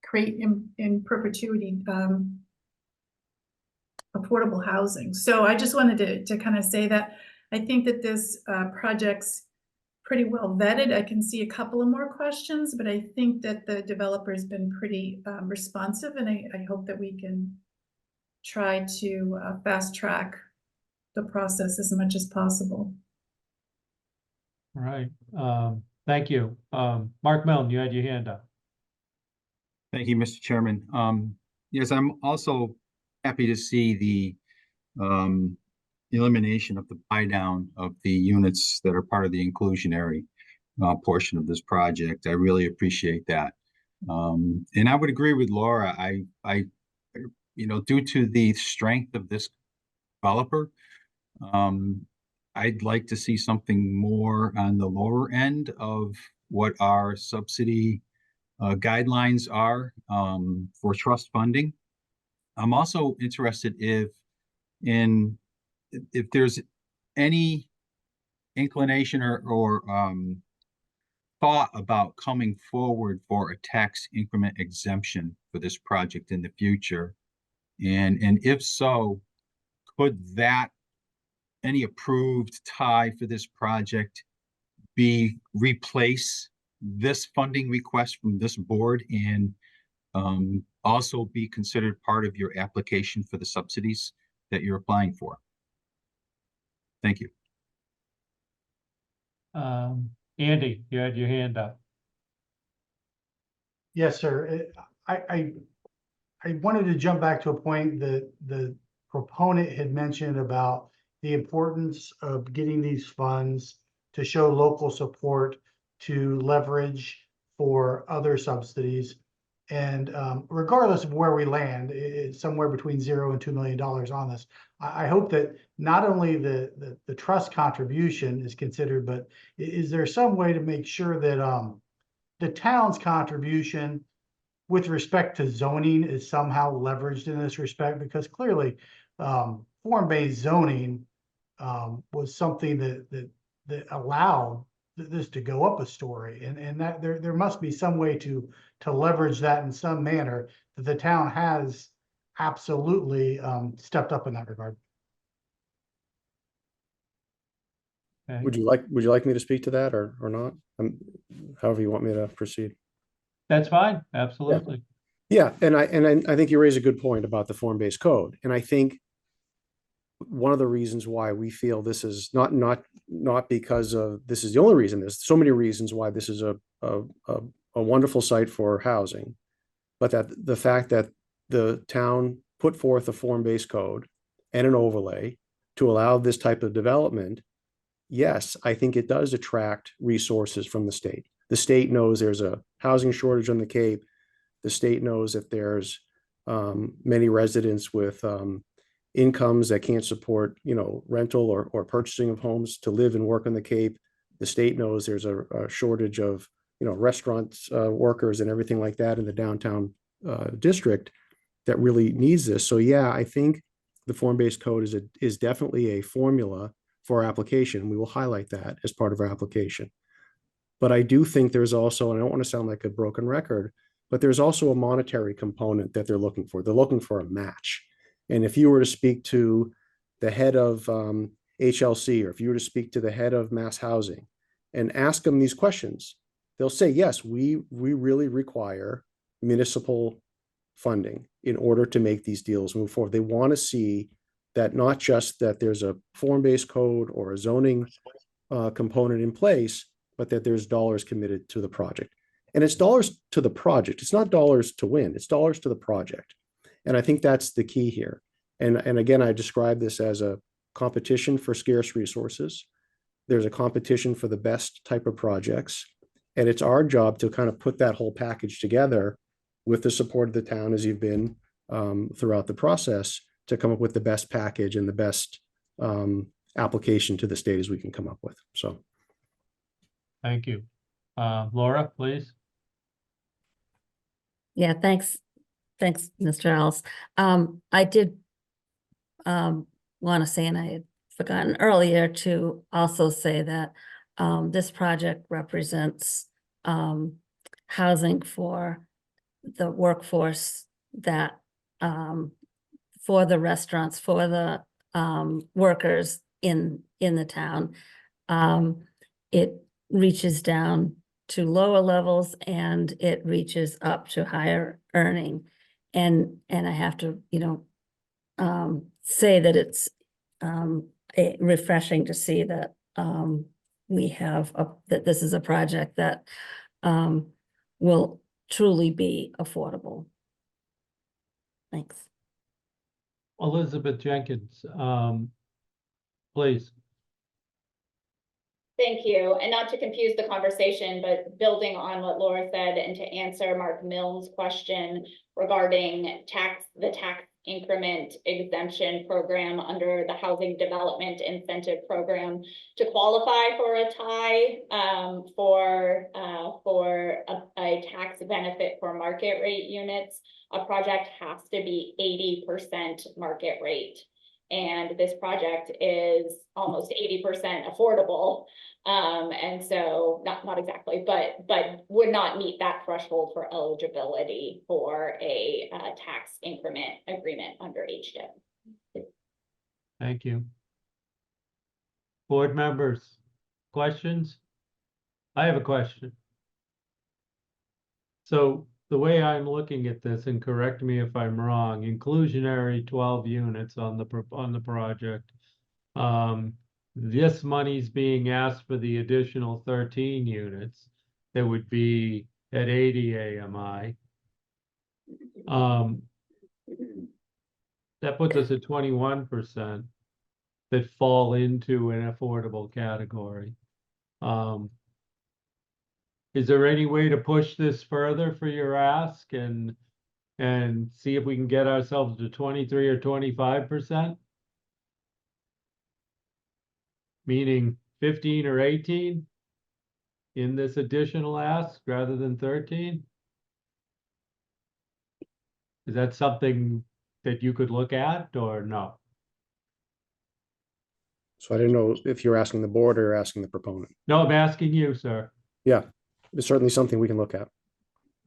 create in perpetuity affordable affordable housing. So I just wanted to kind of say that I think that this project's pretty well vetted. I can see a couple of more questions, but I think that the developer's been pretty responsive, and I hope that we can try to fast track the process as much as possible. All right, thank you. Mark Milne, you had your hand up. Thank you, Mr. Chairman. Yes, I'm also happy to see the elimination of the buy down of the units that are part of the inclusionary portion of this project. I really appreciate that. And I would agree with Laura. I due to the strength of this developer, I'd like to see something more on the lower end of what our subsidy guidelines are for trust funding. I'm also interested if there's any inclination or thought about coming forward for a tax increment exemption for this project in the future, and if so, could that any approved tie for this project replace this funding request from this board and also be considered part of your application for the subsidies that you're applying for? Thank you. Andy, you had your hand up. Yes, sir. I wanted to jump back to a point that the proponent had mentioned about the importance of getting these funds to show local support to leverage for other subsidies. And regardless of where we land, it's somewhere between $0 and $2 million on this. I hope that not only the trust contribution is considered, but is there some way to make sure that the town's contribution with respect to zoning is somehow leveraged in this respect? Because clearly form-based zoning was something that allowed this to go up a story, and that there must be some way to leverage that in some manner that the town has absolutely stepped up in that regard. Okay. Would you like me to speak to that or not? However you want me to proceed. That's fine, absolutely. Yeah, and I think you raise a good point about the form-based code, and I think one of the reasons why we feel this is not because of this is the only reason. There's so many reasons why this is a wonderful site for housing, but that the fact that the town put forth a form-based code and an overlay to allow this type of development, yes, I think it does attract resources from the state. The state knows there's a housing shortage on the Cape. The state knows that there's many residents with incomes that can't support, rental or purchasing of homes to live and work on the Cape. The state knows there's a shortage of, restaurants workers and everything like that in the downtown district that really needs this. So yeah, I think the form-based code is definitely a formula for our application. We will highlight that as part of our application. But I do think there's also, and I don't want to sound like a broken record, but there's also a monetary component that they're looking for. They're looking for a match. And if you were to speak to the head of HLC, or if you were to speak to the head of Mass Housing and ask them these questions, they'll say, yes, we really require municipal funding in order to make these deals move forward. They want to see that not just that there's a form-based code or a zoning component in place, but that there's dollars committed to the project. And it's dollars to the project. It's not dollars to win. It's dollars to the project. And I think that's the key here. And again, I describe this as a competition for scarce resources. There's a competition for the best type of projects. And it's our job to kind of put that whole package together with the support of the town, as you've been throughout the process, to come up with the best package and the best application to the state as we can come up with. So. Thank you. Laura, please. Yeah, thanks. Thanks, Mr. Ellis. I did want to say, and I had forgotten earlier to also say that this project represents housing for the workforce that for the restaurants, for the workers in the town. It reaches down to lower levels and it reaches up to higher earning. And I have to, say that it's refreshing to see that we have that this is a project that will truly be affordable. Thanks. Elizabeth Jenkins, please. Thank you. And not to confuse the conversation, but building on what Laura said and to answer Mark Milne's question regarding the tax increment exemption program under the Housing Development Incentive Program, to qualify for a tie for a tax benefit for market rate units, a project has to be 80% market rate. And this project is almost 80% affordable. And so not exactly, but would not meet that threshold for eligibility for a tax increment agreement under HDIP. Thank you. Board members, questions? I have a question. So the way I'm looking at this, and correct me if I'm wrong, inclusionary 12 units on the project. This money's being asked for the additional 13 units that would be at 80 AMI. That puts us at 21% that fall into an affordable category. Is there any way to push this further for your ask and see if we can get ourselves to 23 or 25%? Meaning 15 or 18 in this additional ask rather than 13? Is that something that you could look at or no? So I didn't know if you're asking the board or asking the proponent. No, I'm asking you, sir. Yeah, it's certainly something we can look at.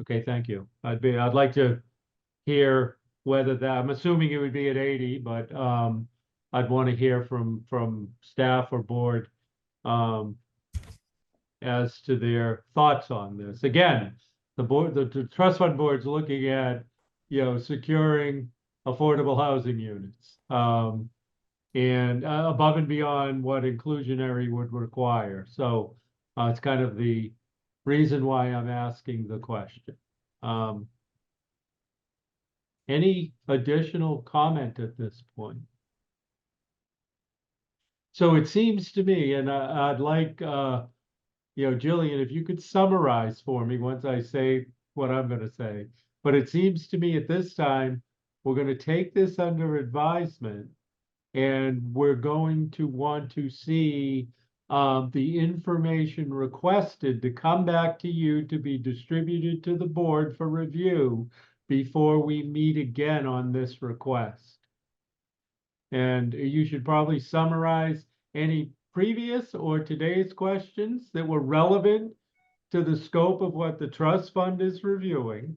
Okay, thank you. I'd like to hear whether that, I'm assuming it would be at 80, but I'd want to hear from staff or board as to their thoughts on this. Again, the trust fund board's looking at, securing affordable housing units and above and beyond what inclusionary would require. So it's kind of the reason why I'm asking the question. Any additional comment at this point? So it seems to me, and I'd like, Jillian, if you could summarize for me once I say what I'm going to say. But it seems to me at this time, we're going to take this under advisement and we're going to want to see the information requested to come back to you to be distributed to the board for review before we meet again on this request. And you should probably summarize any previous or today's questions that were relevant to the scope of what the trust fund is reviewing,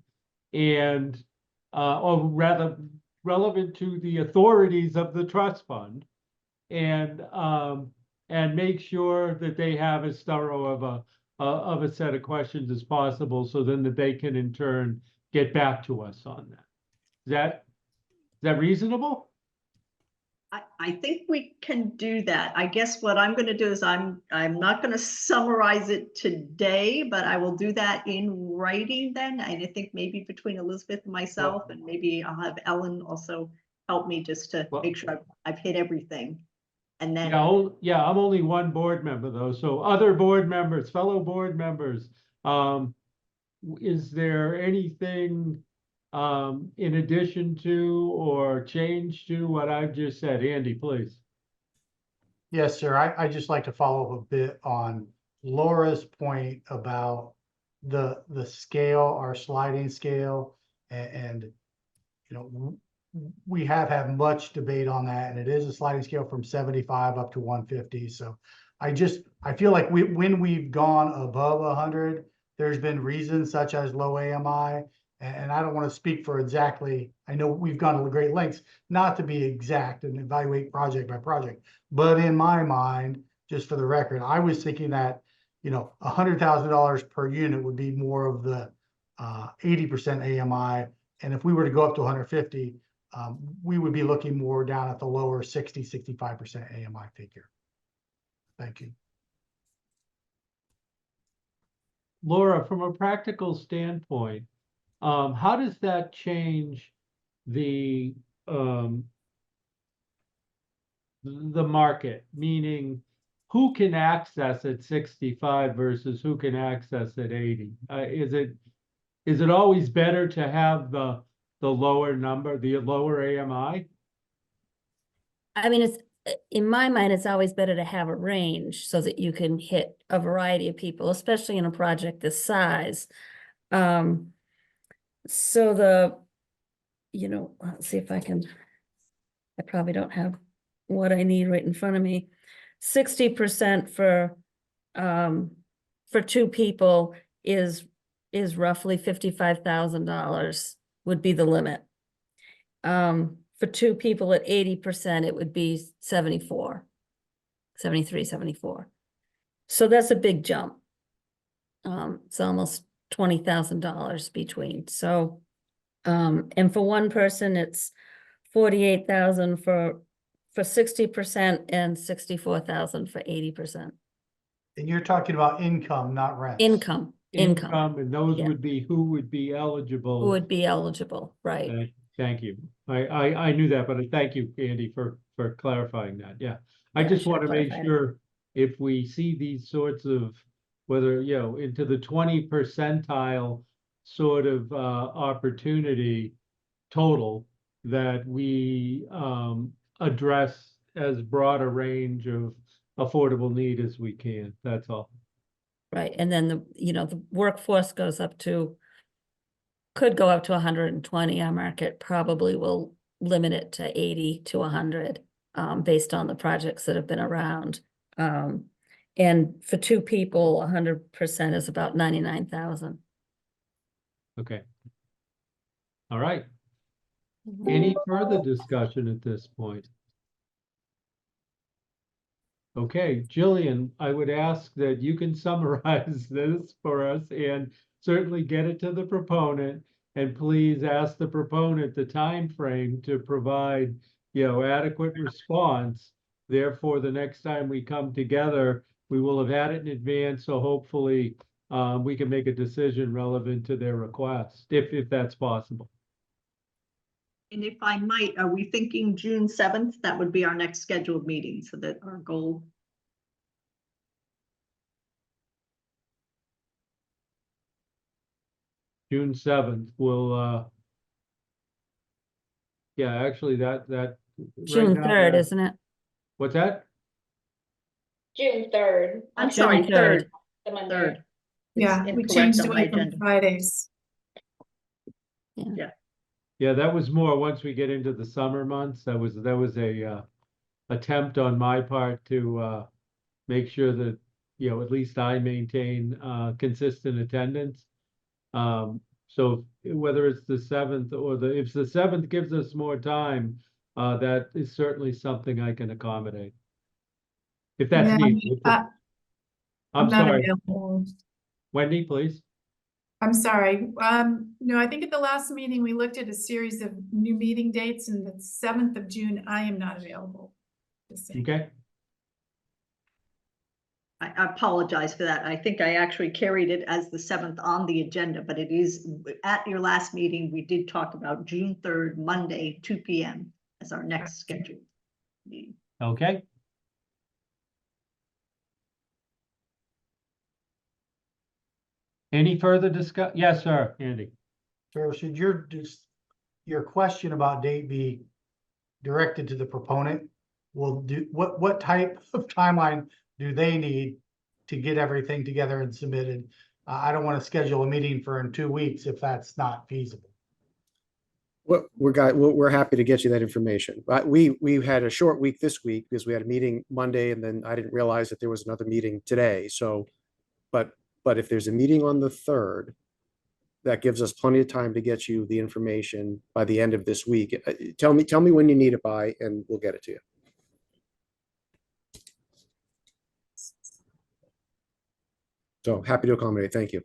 and or rather relevant to the authorities of the trust fund, and make sure that they have as thorough of a set of questions as possible, so then that they can in turn get back to us on that. Is that reasonable? I think we can do that. I guess what I'm going to do is I'm not going to summarize it today, but I will do that in writing then. And I think maybe between Elizabeth and myself, and maybe I'll have Ellen also help me just to make sure I've hit everything. And then yeah, I'm only one board member though. So other board members, fellow board members, is there anything in addition to or change to what I've just said? Andy, please. Yes, sir. I just like to follow up a bit on Laura's point about the scale, our sliding scale, and we have had much debate on that, and it is a sliding scale from 75 up to 150. So I feel like when we've gone above 100, there's been reasons such as low AMI And I don't want to speak for exactly, I know we've gone to great lengths not to be exact and evaluate project by project. But in my mind, just for the record, I was thinking that, $100,000 per unit would be more of the 80% AMI. And if we were to go up to 150, we would be looking more down at the lower 65% AMI figure. Thank you. Laura, from a practical standpoint, how does that change the market? Meaning, who can access at 65 versus who can access at 80? Is it always better to have the lower number, the lower AMI? I mean, in my mind, it's always better to have a range so that you can hit a variety of people, especially in a project this size. So let's see if I probably don't have what I need right in front of me. 60% for 2 people is roughly $55,000 would be the limit. For 2 people at 80%, it would be 74. So that's a big jump. It's almost $20,000 between. So, and for one person, it's 48,000 for 60% and 64,000 for 80%. And you're talking about income, not rent. Income. And those Yeah. would be who would be eligible. Who would be eligible, right? Thank you. I knew that, but thank you, Andy, for clarifying that. Yeah. I Yeah, just should want to make clarify it. sure if we see these sorts of, whether, into the 20 percentile sort of opportunity total, that we address as broad a range of affordable need as we can. That's all. Right, and then the workforce could go up to 120. Our market probably will limit it to 80 to 100, based on the projects that have been around. And for 2 people, 100% is about 99,000. Okay. All right. Any further discussion at this point? Okay, Jillian, I would ask that you can summarize this for us and certainly get it to the proponent, and please ask the proponent the time frame to provide, adequate response. Therefore, the next time we come together, we will have had it in advance, so hopefully we can make a decision relevant to their request, if that's possible. And if I might, are we thinking June 7th? That would be our next scheduled meeting, so that our goal. June 7th will, yeah, actually that. June right now, 3rd, that- isn't it? What's that? June 3rd. I'm June sorry, 3rd. 3rd. The Monday. 3rd. Yeah, It's we incorrect changed on my away from agenda. Fridays. Yeah, that was more once we get into the summer months. That was a attempt on my part to make sure that, at least I maintain consistent attendance. So whether it's the 7th or if the 7th gives us more time, that is certainly something I can accommodate. If that's Yeah, needed. I'm I'm not sorry, available. Wendy, please. I'm sorry. No, I think at the last meeting, we looked at a series of new meeting dates, and the 7th of June, I am not available. Just saying. Okay. I apologize for that. I think I actually carried it as the 7th on the agenda, but it is at your last meeting. We did talk about June 3rd, Monday, 2 p.m. as our next scheduled meeting. Okay. Any further discuss? Yes, sir, Andy. So should your question about date be directed to the proponent? What type of timeline do they need to get everything together and submitted? I don't want to schedule a meeting for in 2 weeks if that's not feasible. Well, we're happy to get you that information. But we had a short week this week because we had a meeting Monday, and then I didn't realize that there was another meeting today. So, but if there's a meeting on the 3rd, That gives us plenty of time to get you the information by the end of this week. Tell me when you need it by, and we'll get it to you. So happy to accommodate. Thank you.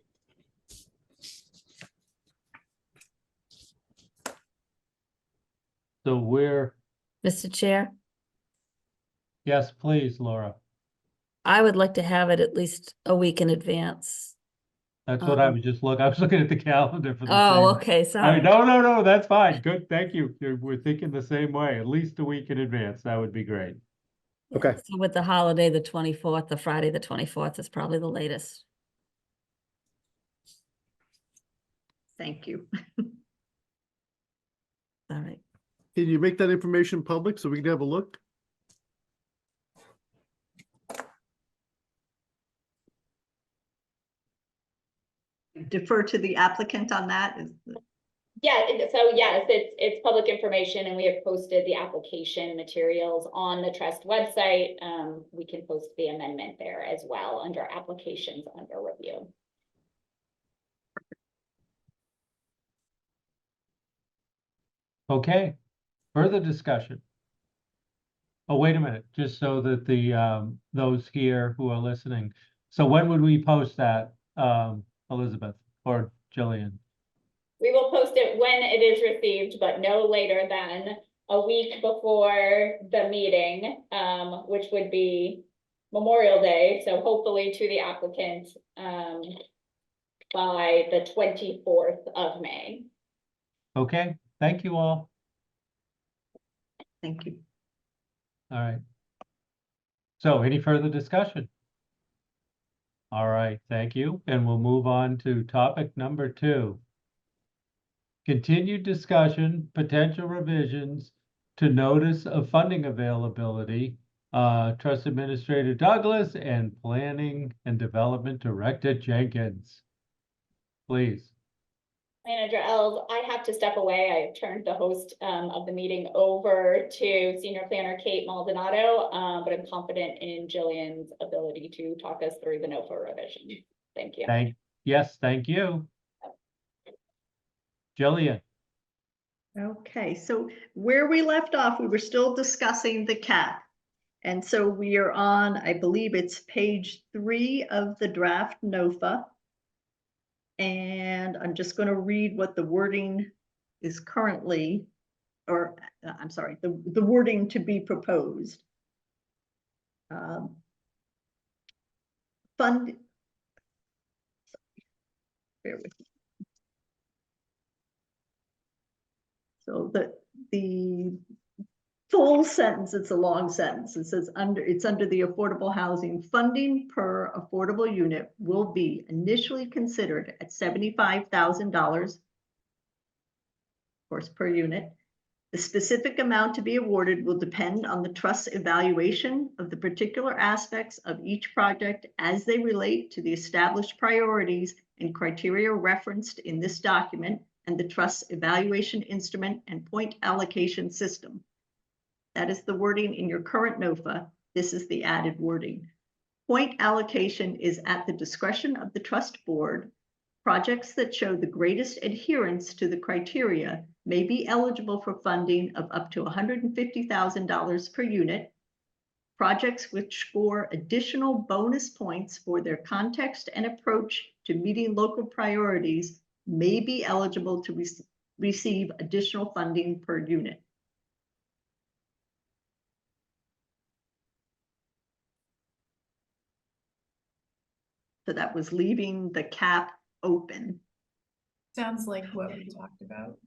So we're, Mr. Chair, yes, please, Laura. I would like to have it at least a week in advance. That's what I was I was looking at the calendar for the Oh, same. okay, sorry. No, that's fine. Good, thank you. We're thinking the same way, at least a week in advance. That would be great. Okay. So with the holiday, the 24th, the Friday, the 24th is probably the latest. Thank you. All right. Can you make that information public so we can have a look? Defer to the applicant on that. Yeah, so yes, it's public information, and we have posted the application materials on the trust website. We can post the amendment there as well under applications under review. Okay, further discussion. Oh, wait a minute, just so that the those here who are listening. So when would we post that, Elizabeth or Jillian? We will post it when it is received, but no later than a week before the meeting, which would be Memorial Day. So hopefully to the applicant by the 24th of May. Okay, thank you all. Thank you. All right. So any further discussion? All right, thank you. And we'll move on to topic number 2. Continued discussion, potential revisions to notice of funding availability. Trust Administrator Douglas and Planning and Development Director Jenkins. Please. Manager Els, I have to step away. I turned the host of the meeting over to Senior Planner Kate Maldonado, but I'm confident in Jillian's ability to talk us through the NOFA revision. Thank you. Yes, thank you. Jillian. Okay, so where we left off, we were still discussing the cap. And so we are on, I believe it's page 3 of the draft NOFA. And I'm just going to read what the wording is currently, or I'm sorry, the wording to be proposed. Fund. Bear with me. So the full sentence, it's a long sentence. It says it's under the affordable housing funding per affordable unit will be initially considered at $75,000, of course, per unit. The specific amount to be awarded will depend on the trust's evaluation of the particular aspects of each project as they relate to the established priorities and criteria referenced in this document and the trust's evaluation instrument and point allocation system. That is the wording in your current NOFA. This is the added wording. Point allocation is at the discretion of the trust board. Projects that show the greatest adherence to the criteria may be eligible for funding of up to $150,000 per unit. Projects which score additional bonus points for their context and approach to meeting local priorities may be eligible to receive additional funding per unit. So that was leaving the cap open. Sounds like what we talked about.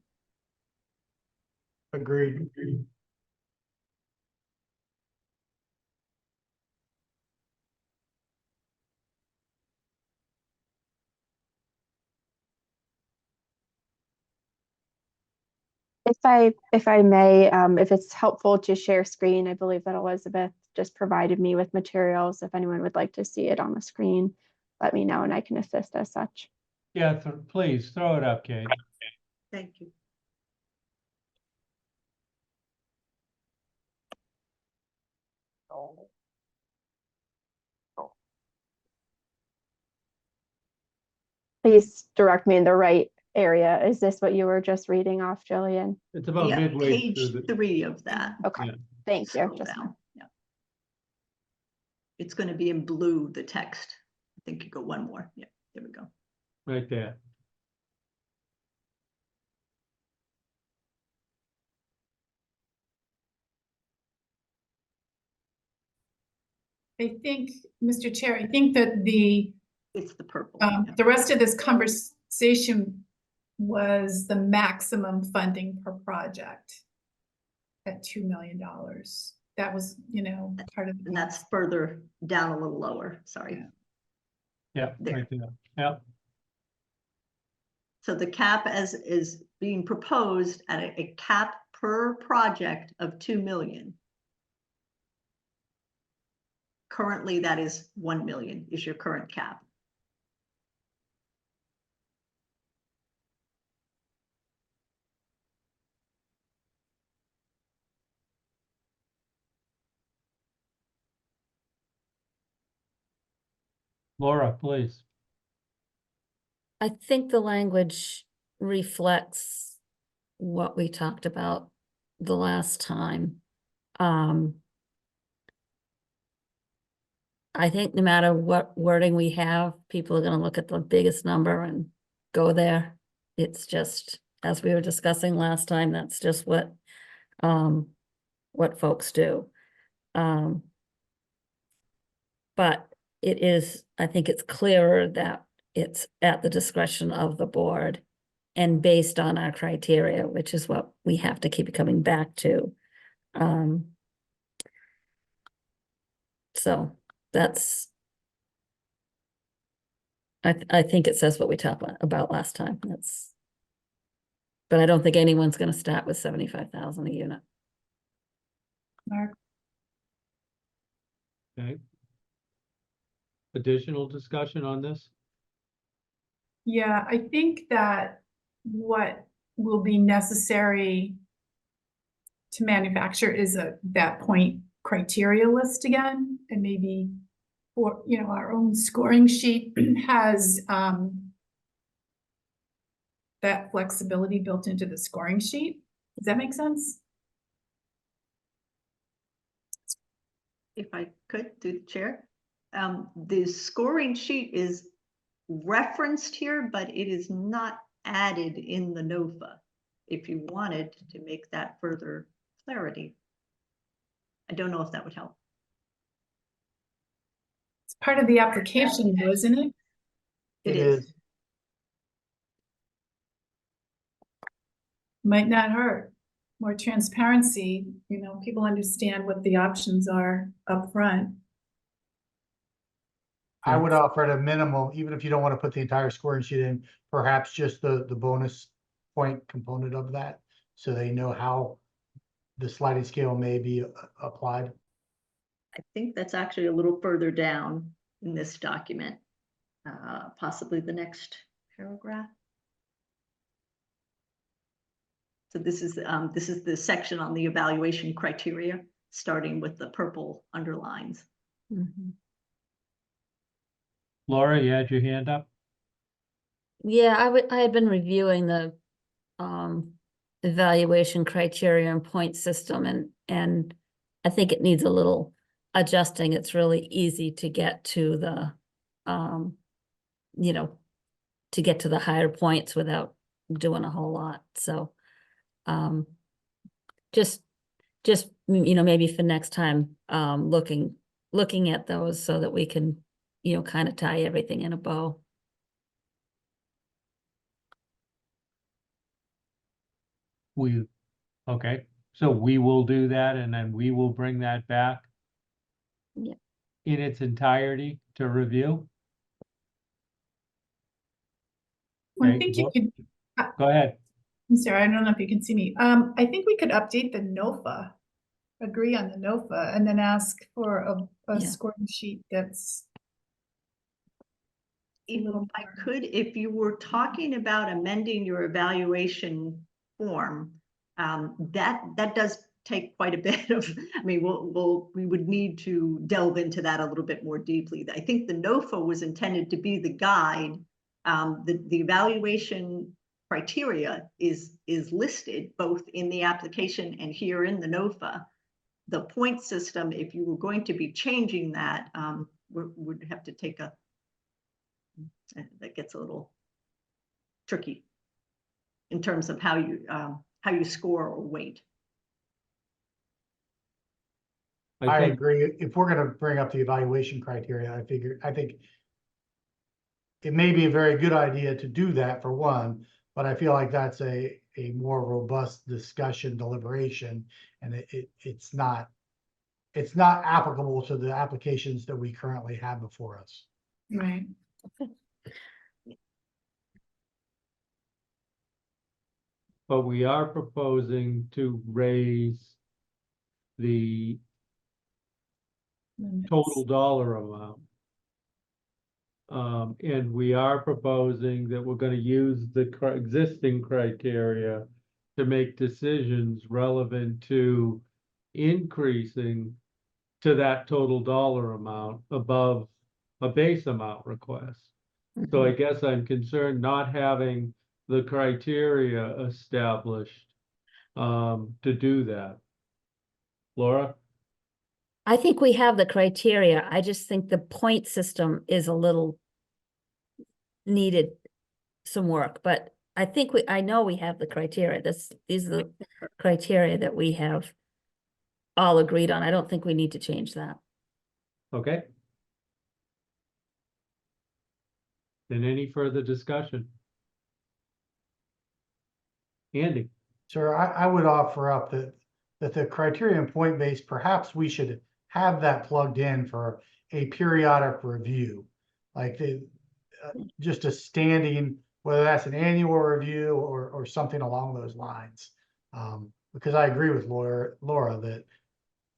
Agreed. If I may, if it's helpful to share screen, I believe that Elizabeth just provided me with materials. If anyone would like to see it on the screen, let me know and I can assist as such. Yeah, please throw it up, Kate. Thank you. Please direct me in the right area. Is this what you were just reading off, Jillian? It's about Yeah, midway page through the, 3 of that. Okay, yeah. thank you. Scroll Just down. Yeah. It's going to be in blue, the text. I think you go one more. Yeah, there we go. Right there. I think, Mr. Chair, I think that It's the purple. the rest of this conversation was the maximum funding per project at $2 million. That was, part of. And that's further down a little lower, sorry. Yeah, There. right there. Yeah. So the cap as is being proposed at a cap per project of 2 million. Currently, that is 1 million is your current cap. Laura, please. I think the language reflects what we talked about the last time. I think no matter what wording we have, people are gonna look at the biggest number and go there. It's just, as we were discussing last time, that's just what folks do. But it is, I think it's clearer that it's at the discretion of the board and based on our criteria, which is what we have to keep coming back to. So that's, I think it says what we talked about last time. That's, but I don't think anyone's going to start with 75,000 a unit. Mark? Okay. Additional discussion on this? Yeah, I think that what will be necessary to manufacture is that point criteria list again, and maybe for, our own scoring sheet has that flexibility built into the scoring sheet. Does that make sense? If I could, through the chair. The scoring sheet is referenced here, but it is not added in the NOFA. If you wanted to make that further clarity. I don't know if that would help. It's part of the application, though, isn't it? It is. Might not hurt. More transparency, people understand what the options are up front. I would offer at a minimum, even if you don't want to put the entire scoring sheet in, perhaps just the bonus point component of that, so they know how the sliding scale may be applied. I think that's actually a little further down in this document, possibly the next paragraph. So this is the section on the evaluation criteria, starting with the purple underlines. Mm-hmm. Laura, you had your hand up? Yeah, I had been reviewing the evaluation criteria and point system, and I think it needs a little adjusting. It's really easy to get to the to get to the higher points without doing a whole lot. So just maybe for next time, looking at those so that we can kind of tie everything in a bow. Okay, so we will do that, and then we will bring that back. Yeah. In its entirety to review. Well, I Okay, think you could. Go ahead. I'm sorry, I don't know if you can see me. I think we could update the NOFA, agree on the NOFA, and then ask for a scoring sheet that's. If I could, if you were talking about amending your evaluation form, that does take quite a bit of, I mean, we would need to delve into that a little bit more deeply. I think the NOFA was intended to be the guide. The evaluation criteria is listed both in the application and here in the NOFA. The point system, if you were going to be changing that, would have to take that gets a little tricky in terms of how you score or weight. I think agree. If we're gonna bring up the evaluation criteria, I think it may be a very good idea to do that for one, but I feel like that's a more robust discussion deliberation, and it's not applicable to the applications that we currently have before us. Right. But we are proposing to raise the total dollar amount. And we are proposing that we're gonna use the existing criteria to make decisions relevant to increasing to that total dollar amount above a base amount request. So I guess I'm concerned not having the criteria established to do that. Laura? I think we have the criteria. I just think the point system is a little needed some work, but I think I know we have the criteria. These are the criteria that we have all agreed on. I don't think we need to change that. Okay. Then any further discussion? Andy? Sir, I would offer up that the criterion point based, perhaps we should have that plugged in for a periodic review. Like just a standing, whether that's an annual review or something along those lines. Because I agree with Laura that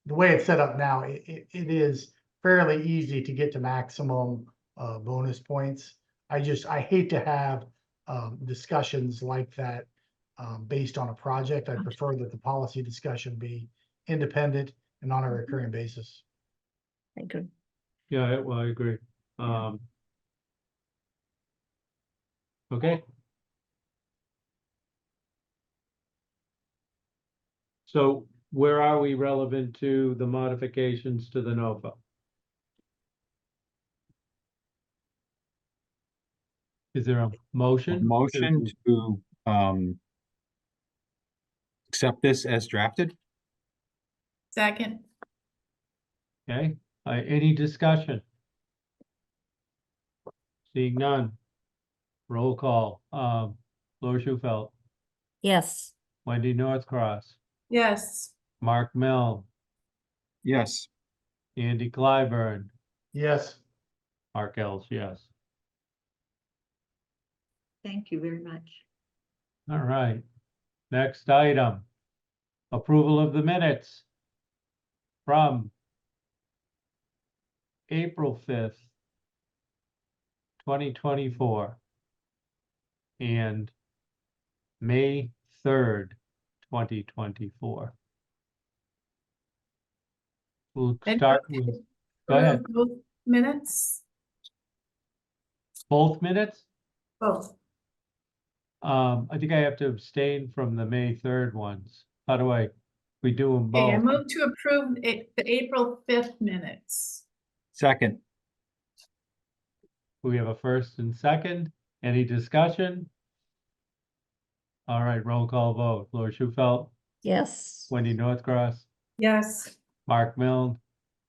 the way it's set up now, it is fairly easy to get to maximum bonus points. I hate to have discussions like that based on a project. I prefer that the policy discussion be independent and on a recurring basis. I agree. Yeah, well, I agree. Okay. So where are we relevant to the modifications to the NOFA? Is there a motion? Motion to accept this as drafted? Second. Okay, any discussion? Seeing none. Roll call. Laura Schufelt, Yes. Wendy Northcross, Yes. Mark Milne, Yes. Andy Clyburn, Yes. Mark Ells, yes. Thank you very much. All right. Next item. Approval of the minutes from April 5th, 2024 and May 3rd, 2024. We'll start with, go ahead. Both minutes? Both minutes? Both. I think I have to abstain from the May 3rd ones. How do we do them Okay, I both? move to approve the April 5th minutes. Second. We have a first and second. Any discussion? All right, roll call vote. Laura Schufelt, Yes. Wendy Northcross, Yes. Mark Milne,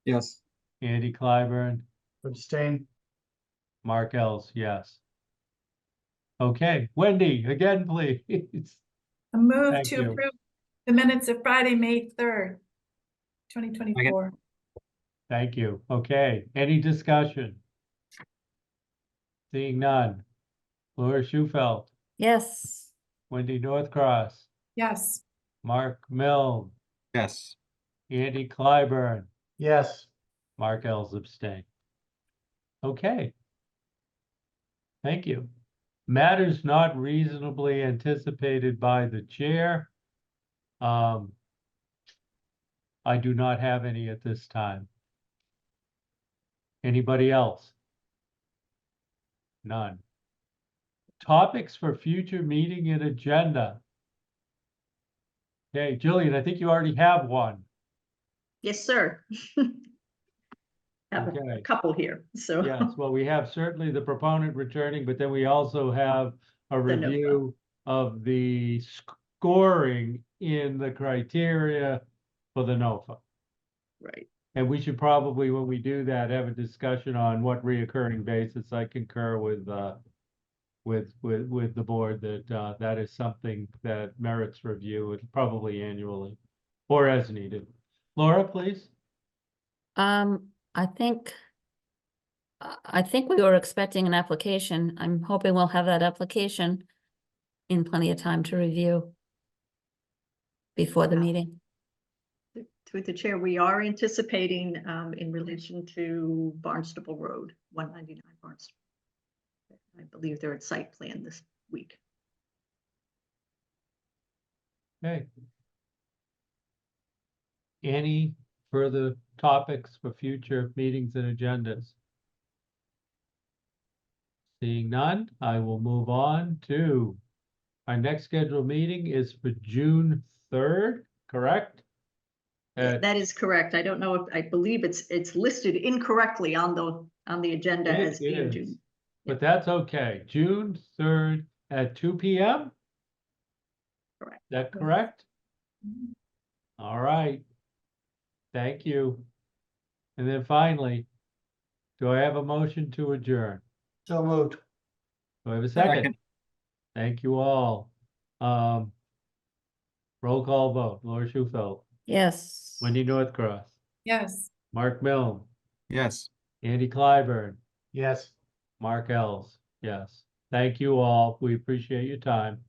Yes. Andy Clyburn, Abstain. Mark Ells, yes. Okay, Wendy, again, please. I move Thank to you. approve the minutes of Friday, May 3rd, 2024. Thank you. Okay, any discussion? Seeing none. Laura Schufelt, Yes. Wendy Northcross, Yes. Mark Milne, Yes. Andy Clyburn, Yes. Mark Ells abstain. Okay. Thank you. Matters not reasonably anticipated by the chair. I do not have any at this time. Anybody else? None. topics for future meeting and agenda. Okay, Jillian, I think you already have one. Yes, sir. Have a Okay. couple here, so. Yes, well, we have certainly the proponent returning, but then we also have a The NOFA. review of the scoring in the criteria for the NOFA. Right. And we should probably, when we do that, have a discussion on what reoccurring basis. I concur with the board that that is something that merits review, and probably annually or as needed. Laura, please. I think we were expecting an application. I'm hoping we'll have that application in plenty of time to review before the meeting. Through the chair, we are anticipating in relation to Barnstable Road, 199 Barnstable. I believe they're at site plan this week. Okay. Any further topics for future meetings and agendas? Seeing none, I will move on to our next scheduled meeting is for June 3rd, correct? That is correct. I don't know if, I believe it's listed incorrectly on the agenda It as being is, June. but that's okay. June 3rd at 2 p.m.? Correct. Is that correct? All right. Thank you. And then finally, do I have a motion to adjourn? So moved. Do I have a second? Second. Thank you all. Roll call vote. Laura Schufelt, Yes. Wendy Northcross, Yes. Mark Milne, Yes. Andy Clyburn, Yes. Mark Ells. Yes. Thank you all. We appreciate your time.